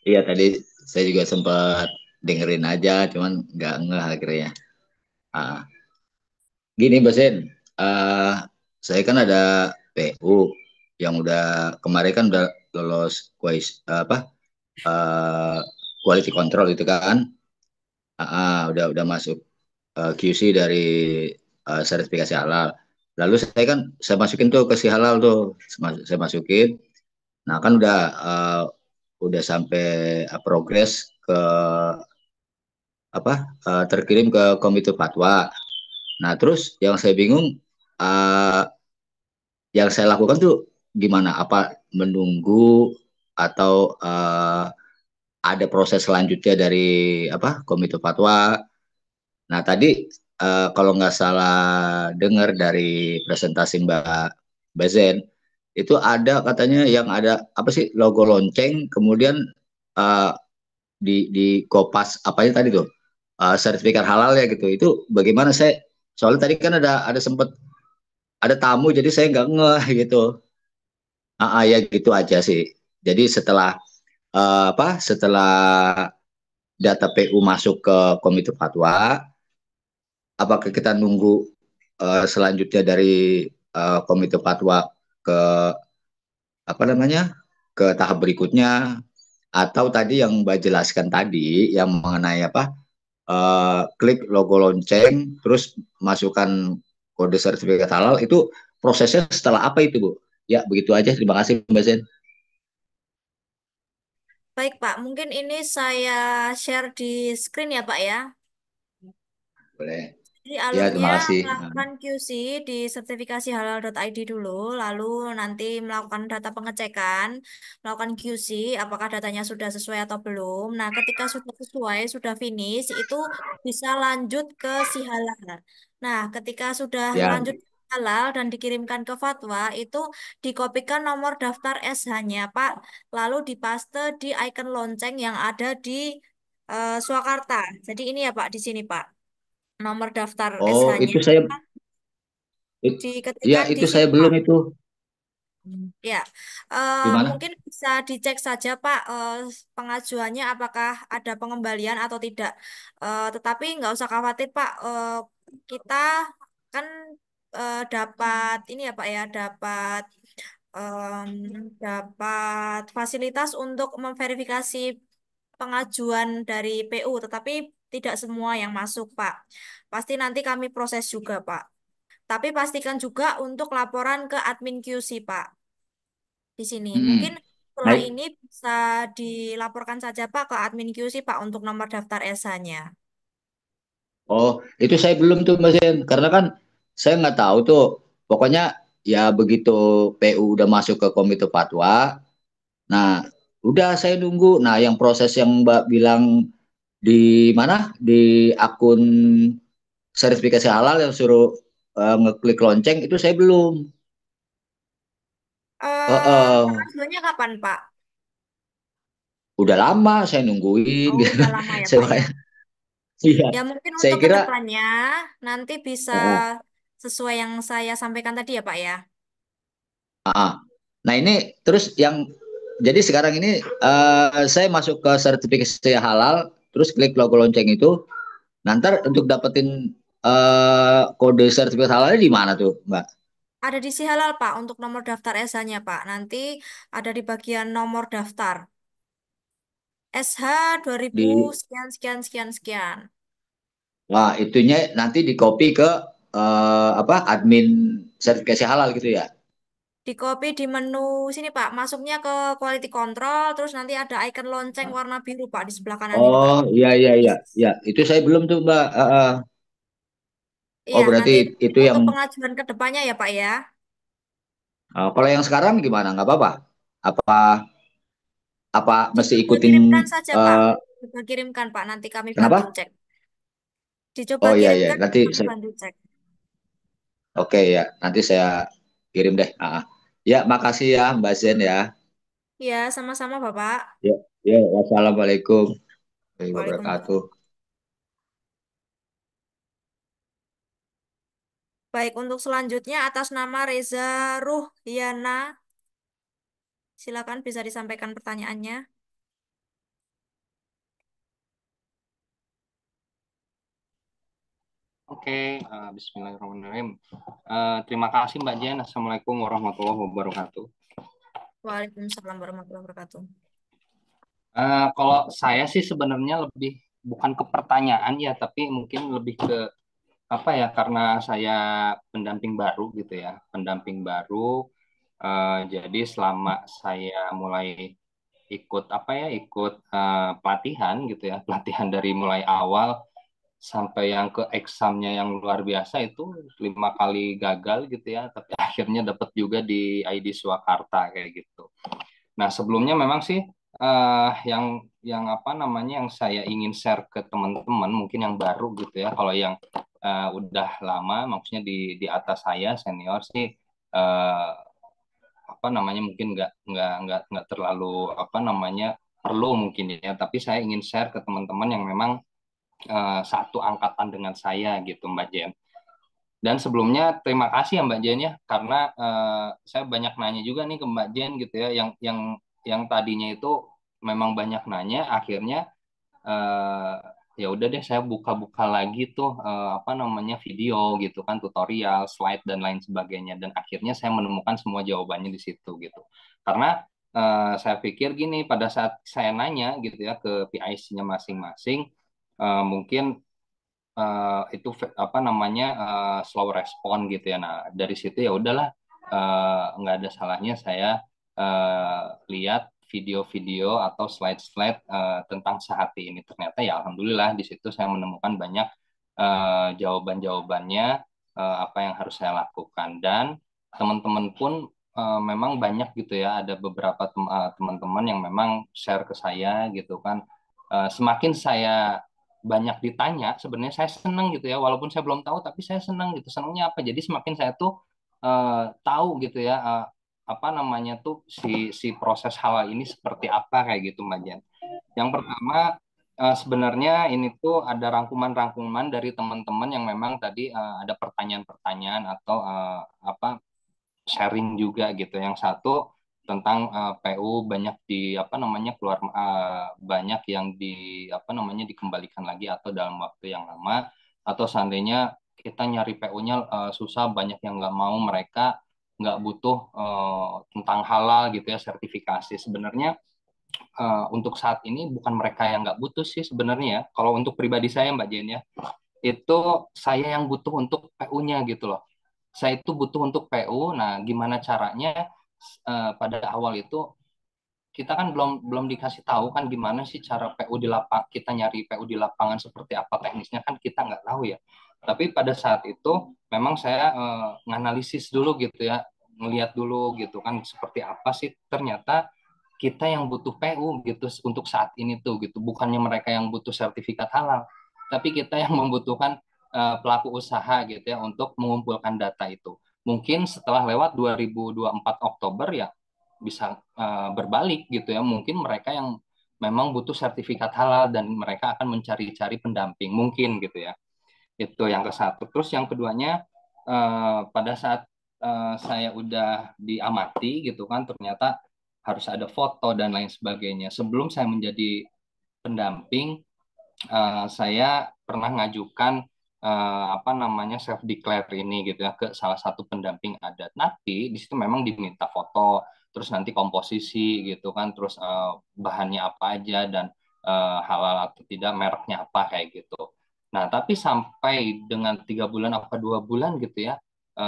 Iya, tadi saya juga sempat dengerin aja, cuman nggak ngeh akhirnya. Ah, gini Mbak Sen, ah, saya kan ada PU yang udah kemarin kan udah lolos ah, quality control itu kan. Udah masuk QC dari sertifikasi halal. Lalu saya masukin tuh ke si halal tuh, saya masukin. Nah kan udah sampai progres ke terkirim ke komite fatwa. Nah terus yang saya bingung, uh, yang saya lakukan tuh gimana? Apa menunggu atau ada proses selanjutnya dari komite fatwa? Nah tadi kalau nggak salah dengar dari presentasi Mbak Zen, itu ada katanya yang ada apa sih logo lonceng, kemudian uh, di kopas apanya tadi tuh sertifikat halal ya gitu. Itu bagaimana saya? Soalnya tadi kan ada sempat ada tamu, jadi saya nggak ngeh gitu. Ya gitu aja sih. Jadi setelah data PU masuk ke komite fatwa, apakah kita nunggu selanjutnya dari komite fatwa ke apa namanya ke tahap berikutnya, atau tadi yang Mbak jelaskan tadi yang mengenai klik logo lonceng terus masukkan kode sertifikat halal, itu prosesnya setelah apa itu Bu? Ya begitu aja, terima kasih Mbak Zen. Baik Pak, mungkin ini saya share di screen ya Pak ya. Boleh. Jadi Ya alurnya terima kasih. melakukan QC di sertifikasi halal.id dulu, lalu nanti melakukan data pengecekan, melakukan QC, apakah datanya sudah sesuai atau belum. Nah, ketika sudah sesuai, sudah finish, itu bisa lanjut ke si halal. Nah, ketika sudah Ya. lanjut ke halal dan dikirimkan ke fatwa, itu dikopikan nomor daftar SH-nya, Pak, lalu dipaste di icon lonceng yang ada di Swakarta. Jadi ini ya Pak, di sini Pak nomor daftar Oh SH-nya itu saya ya diketikkan di itu saya sini belum Pak. itu Ya, gimana? mungkin bisa dicek saja Pak pengajuannya apakah ada pengembalian atau tidak. Tetapi nggak usah khawatir Pak. Kita kan dapat ini ya Pak ya, em, dapat fasilitas untuk memverifikasi pengajuan dari PU, tetapi tidak semua yang masuk Pak. Pasti nanti kami proses juga Pak. Tapi pastikan juga untuk laporan ke admin QC, Pak, di sini. Mungkin Hmm. setelah Baik. ini bisa dilaporkan saja, Pak, ke admin QC, Pak, untuk nomor daftar SH-nya. Oh itu saya belum tuh Mbak Zen, karena kan saya nggak tahu tuh. Pokoknya ya begitu PU udah masuk ke komite fatwa. Nah, udah saya nunggu. Nah, yang proses yang Mbak bilang di mana? Di akun sertifikasi halal yang suruh ngeklik lonceng itu saya belum. Uh, Pengajuannya kapan, Pak? udah lama saya nungguin Oh, gitu. udah lama ya, Saya Pak, ya. makanya, iya, Ya, mungkin saya untuk kira kedepannya nanti bisa uh, sesuai yang saya sampaikan tadi ya, Pak, ya. Nah, ini terus yang jadi sekarang ini saya masuk ke sertifikasi halal, terus klik logo lonceng itu. Nanti untuk dapetin kode sertifikat halalnya di mana tuh, Mbak? Ada di Si Halal, Pak, untuk nomor daftar SH-nya, Pak. Nanti ada di bagian nomor daftar. SH 2000 Di sekian, sekian, sekian, sekian. Wah, itunya nanti di copy ke apa admin sertifikasi halal gitu ya. Di copy di menu sini, Pak. Masuknya ke quality control, terus nanti ada icon lonceng warna biru, Pak, di sebelah kanan ini, Pak. Oh, iya iya iya. Ya, itu saya belum tuh, Mbak. Oh, Iya, berarti nanti itu yang untuk pengajuan ke depannya ya, Pak ya. kalau yang sekarang gimana? Nggak apa-apa? Apa apa mesti Dicoba ikutin kirimkan saja, Pak. eh, Coba kirimkan, Pak. Nanti kami bantu kenapa? cek. Dicoba Oh iya iya, kirimkan, nanti kami bantu cek. oke ya, nanti saya kirim deh. Ya, makasih ya Mbak Zen ya. Ya, sama-sama, Bapak. Ya, ya, wassalamualaikum warahmatullahi wabarakatuh. Waalaikumsalam. Baik, untuk selanjutnya atas nama Reza Ruhyana, silakan bisa disampaikan pertanyaannya. Oke, Bismillahirrahmanirrahim. Terima kasih Mbak Jen. Assalamualaikum warahmatullahi wabarakatuh. Waalaikumsalam warahmatullahi wabarakatuh. Kalau saya sih sebenarnya lebih bukan ke pertanyaan ya, tapi mungkin lebih ke apa ya, karena saya pendamping baru gitu ya, pendamping baru. Jadi selama saya mulai ikut apa ya, ikut pelatihan gitu ya, pelatihan dari mulai awal sampai yang ke examnya yang luar biasa itu 5 kali gagal gitu ya, tapi akhirnya dapat juga di ID Swakarta kayak gitu. Nah, sebelumnya memang sih yang apa namanya yang saya ingin share ke teman-teman mungkin yang baru gitu ya. Kalau yang udah lama, maksudnya di atas saya senior sih eh, apa namanya mungkin nggak terlalu apa namanya perlu mungkin ya. Tapi saya ingin share ke teman-teman yang memang satu angkatan dengan saya gitu, Mbak Jen. Dan sebelumnya terima kasih ya Mbak Jen ya, karena saya banyak nanya juga nih ke Mbak Jen gitu ya, yang tadinya itu memang banyak nanya, akhirnya eh, ya udah deh saya buka-buka lagi tuh apa namanya video gitu kan, tutorial, slide dan lain sebagainya, dan akhirnya saya menemukan semua jawabannya di situ gitu. Karena saya pikir gini, pada saat saya nanya gitu ya ke PIC-nya masing-masing, mungkin itu apa namanya slow respon gitu ya. Nah dari situ ya udahlah, nggak ada salahnya saya lihat video-video atau slide-slide tentang Sehati ini. Ternyata ya alhamdulillah di situ saya menemukan banyak jawaban-jawabannya, apa yang harus saya lakukan, dan teman-teman pun memang banyak gitu ya. Ada beberapa teman-teman yang memang share ke saya gitu kan. Semakin saya banyak ditanya, sebenarnya saya senang gitu ya, walaupun saya belum tahu tapi saya senang gitu. Senangnya apa, jadi semakin saya tuh tahu gitu ya, apa namanya tuh si proses halal ini seperti apa kayak gitu Mbak Jen. Yang pertama, sebenarnya ini tuh ada rangkuman-rangkuman dari teman-teman yang memang tadi ada pertanyaan-pertanyaan atau apa sharing juga gitu. Yang satu tentang PU banyak di apa namanya keluar, banyak yang di apa namanya dikembalikan lagi atau dalam waktu yang lama, atau seandainya kita nyari PU-nya susah, banyak yang nggak mau, mereka nggak butuh tentang halal gitu ya, sertifikasi. Sebenarnya untuk saat ini bukan mereka yang nggak butuh sih sebenarnya ya. Kalau untuk pribadi saya Mbak Jen ya, itu saya yang butuh untuk PU-nya gitu loh. Saya itu butuh untuk PU. Nah, gimana caranya pada awal itu kita kan belum belum dikasih tahu kan gimana sih cara PU di lapang, kita nyari PU di lapangan seperti apa teknisnya kan kita nggak tahu ya. Tapi pada saat itu memang saya nganalisis dulu gitu ya, ngelihat dulu gitu kan seperti apa sih ternyata kita yang butuh PU gitu untuk saat ini tuh gitu, bukannya mereka yang butuh sertifikat halal, tapi kita yang membutuhkan pelaku usaha gitu ya untuk mengumpulkan data itu. Mungkin setelah lewat 2024 Oktober ya bisa berbalik gitu ya, mungkin mereka yang memang butuh sertifikat halal dan mereka akan mencari-cari pendamping mungkin gitu ya. Itu yang ke satu. Terus yang keduanya, pada saat saya udah diamati gitu kan, ternyata harus ada foto dan lain sebagainya. Sebelum saya menjadi pendamping, saya pernah ngajukan apa namanya self declare ini gitu ya ke salah satu pendamping adat. Tapi di situ memang diminta foto, terus nanti komposisi gitu kan, terus bahannya apa aja dan halal atau tidak, mereknya apa kayak gitu. Nah, tapi sampai dengan 3 bulan apa 2 bulan gitu ya,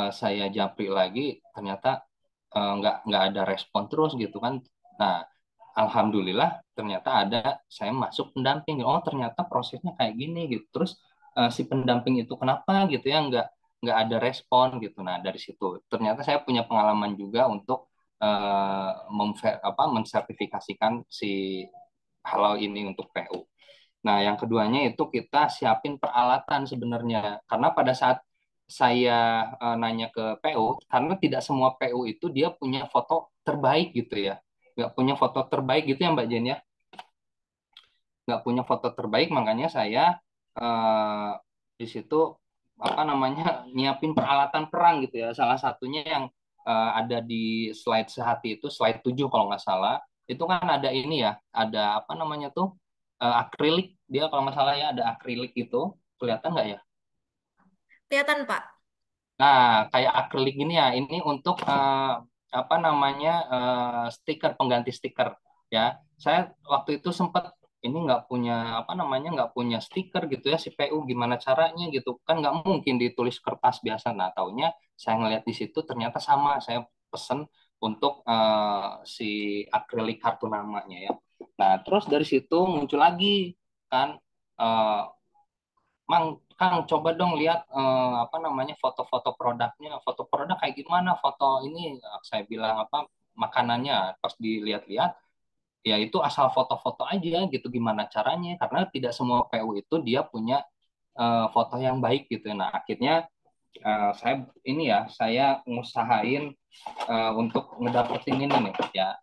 saya japri lagi, ternyata nggak ada respon terus gitu kan. Nah, alhamdulillah ternyata ada, saya masuk pendamping. Oh, ternyata prosesnya kayak gini gitu. Terus si pendamping itu kenapa gitu ya nggak ada respon gitu. Nah, dari situ ternyata saya punya pengalaman juga untuk mensertifikasikan si halal ini untuk PU. Nah, yang keduanya itu kita siapin peralatan sebenarnya. Karena pada saat saya nanya ke PU, karena tidak semua PU itu dia punya foto terbaik gitu ya. Nggak punya foto terbaik gitu ya Mbak Jen ya. Nggak punya foto terbaik, makanya saya eh, di situ apa namanya nyiapin peralatan perang gitu ya. Salah satunya yang ada di slide sehati itu, slide 7 kalau nggak salah. Itu kan ada ini ya, ada apa namanya tuh, akrilik. Dia kalau nggak salah ya ada akrilik itu. Kelihatan nggak ya? Kelihatan, Pak. Nah, kayak akrilik gini ya, ini untuk apa namanya stiker, pengganti stiker ya. Saya waktu itu sempat ini nggak punya apa namanya nggak punya stiker gitu ya si PU, gimana caranya gitu kan, nggak mungkin ditulis kertas biasa. Nah, taunya saya ngeliat di situ ternyata sama, saya pesen untuk si akrilik kartu namanya ya. Nah, terus dari situ muncul lagi kan, eh, Mang, Kang, coba dong lihat apa namanya foto-foto produknya, foto produk kayak gimana, foto ini. Saya bilang apa makanannya, pas dilihat-lihat ya itu asal foto-foto aja gitu, gimana caranya, karena tidak semua PU itu dia punya foto yang baik gitu. Nah, akhirnya saya ini ya, saya ngusahain untuk ngedapetin ini nih ya,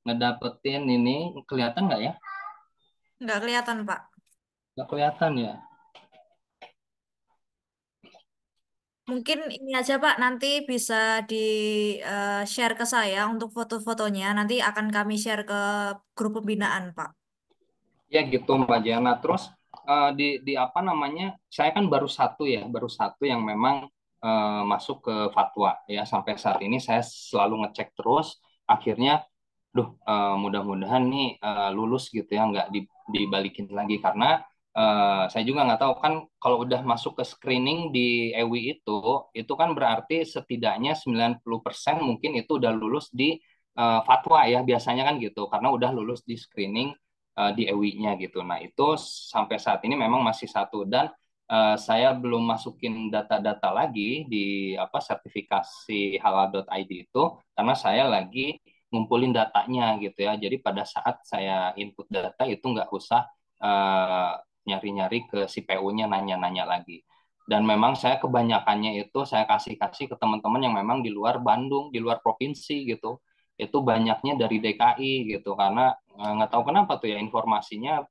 ngedapetin ini. Kelihatan nggak ya? Nggak kelihatan, Pak. Nggak kelihatan ya. Mungkin ini aja Pak, nanti bisa di-share ke saya untuk foto-fotonya. Nanti akan kami share ke grup pembinaan, Pak. Ya gitu Mbak Jana. Terus di apa namanya, saya kan baru satu ya, baru satu yang memang masuk ke fatwa ya. Sampai saat ini saya selalu ngecek terus. Akhirnya, mudah-mudahan nih lulus gitu ya, nggak dibalikin lagi. Karena saya juga nggak tahu kan, kalau udah masuk ke screening di EWI itu kan berarti setidaknya 90% mungkin itu udah lulus di fatwa ya, biasanya kan gitu, karena udah lulus di screening di EWI-nya gitu. Nah, itu sampai saat ini memang masih satu, dan saya belum masukin data-data lagi di apa sertifikasi halal.id itu, karena saya lagi ngumpulin datanya gitu ya. Jadi pada saat saya input data itu nggak usah nyari-nyari ke si PU-nya, nanya-nanya lagi. Dan memang saya kebanyakannya itu saya kasih-kasih ke teman-teman yang memang di luar Bandung, di luar provinsi gitu. Itu banyaknya dari DKI gitu, karena nggak tahu kenapa tuh ya, informasinya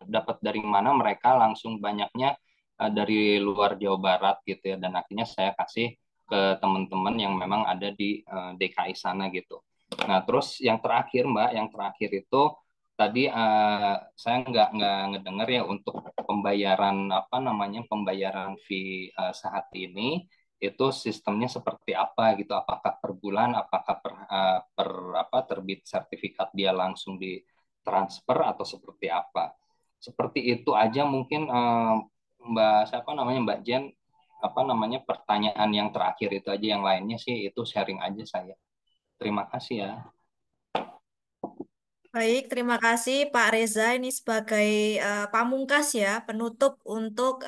dapat dari mana, mereka langsung banyaknya dari luar Jawa Barat gitu ya. Dan akhirnya saya kasih ke teman-teman yang memang ada di DKI sana gitu. Nah, terus yang terakhir Mbak, yang terakhir itu tadi saya nggak ngedengar ya untuk pembayaran apa namanya, pembayaran fee sehati ini itu sistemnya seperti apa gitu, apakah per bulan, apakah per apa terbit sertifikat dia langsung ditransfer atau seperti apa. Seperti itu aja mungkin Mbak siapa namanya, Mbak Jen, apa namanya, pertanyaan yang terakhir itu aja, yang lainnya sih itu sharing aja saya. Terima kasih ya. Baik, terima kasih Pak Reza. Ini sebagai pamungkas ya, penutup untuk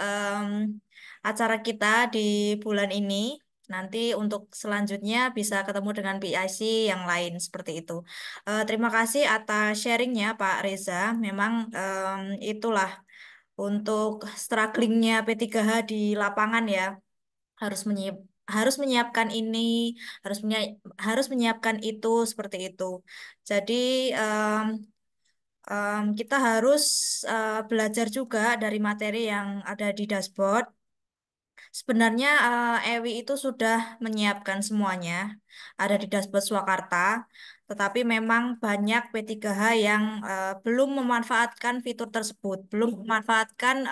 acara kita di bulan ini. Nanti untuk selanjutnya bisa ketemu dengan PIC yang lain seperti itu. Terima kasih atas sharingnya Pak Reza. Memang itulah untuk strugglingnya P3H di lapangan ya. Harus menyiap harus menyiapkan ini, harus menyiapkan itu seperti itu. Jadi kita harus belajar juga dari materi yang ada di dashboard. Sebenarnya EWI itu sudah menyiapkan semuanya, ada di dashboard Swakarta. Tetapi memang banyak P3H yang belum memanfaatkan fitur tersebut, belum memanfaatkan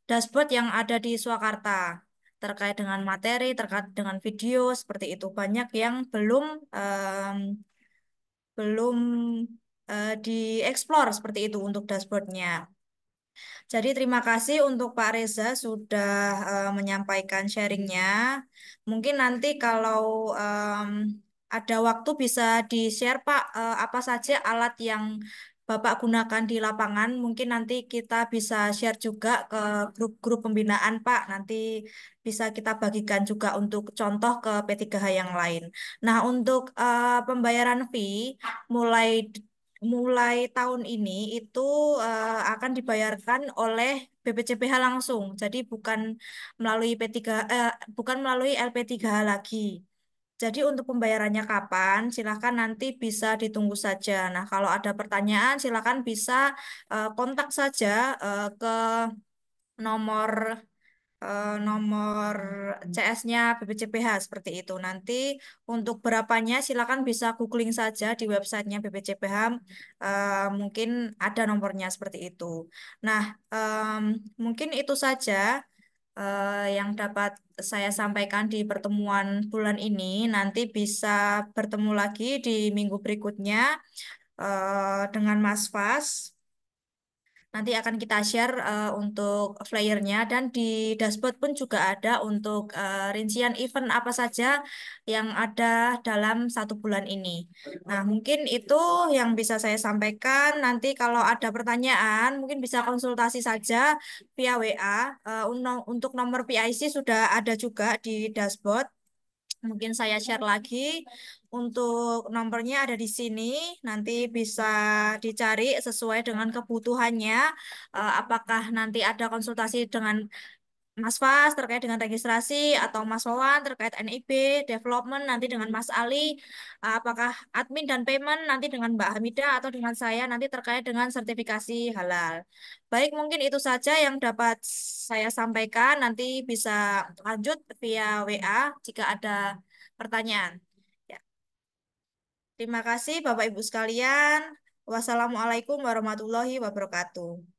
dashboard yang ada di Swakarta terkait dengan materi, terkait dengan video seperti itu. Banyak yang belum dieksplor seperti itu untuk dashboardnya. Jadi terima kasih untuk Pak Reza sudah menyampaikan sharingnya. Mungkin nanti kalau ada waktu bisa di-share Pak apa saja alat yang Bapak gunakan di lapangan. Mungkin nanti kita bisa share juga ke grup-grup pembinaan Pak. Nanti bisa kita bagikan juga untuk contoh ke P3H yang lain. Nah, untuk pembayaran fee mulai mulai tahun ini itu akan dibayarkan oleh BPCPH langsung. Jadi bukan melalui LP3H lagi. Jadi untuk pembayarannya kapan? Silakan nanti bisa ditunggu saja. Nah, kalau ada pertanyaan silakan bisa kontak saja ke nomor nomor CS-nya BPCPH seperti itu. Nanti untuk berapanya silakan bisa googling saja di websitenya BPCPH. Mungkin ada nomornya seperti itu. Nah, mungkin itu saja yang dapat saya sampaikan di pertemuan bulan ini. Nanti bisa bertemu lagi di minggu berikutnya dengan Mas Fas. Nanti akan kita share untuk flyernya dan di dashboard pun juga ada untuk rincian event apa saja yang ada dalam 1 bulan ini. Nah, mungkin itu yang bisa saya sampaikan. Nanti kalau ada pertanyaan, mungkin bisa konsultasi saja via WA. Untuk nomor PIC sudah ada juga di dashboard. Mungkin saya share lagi untuk nomornya ada di sini. Nanti bisa dicari sesuai dengan kebutuhannya. Apakah nanti ada konsultasi dengan Mas Fas terkait dengan registrasi atau Mas Wawan terkait NIB, development nanti dengan Mas Ali, apakah admin dan payment nanti dengan Mbak Hamida atau dengan saya nanti terkait dengan sertifikasi halal. Baik, mungkin itu saja yang dapat saya sampaikan. Nanti bisa lanjut via WA jika ada pertanyaan. Ya, terima kasih Bapak Ibu sekalian. Wassalamualaikum warahmatullahi wabarakatuh.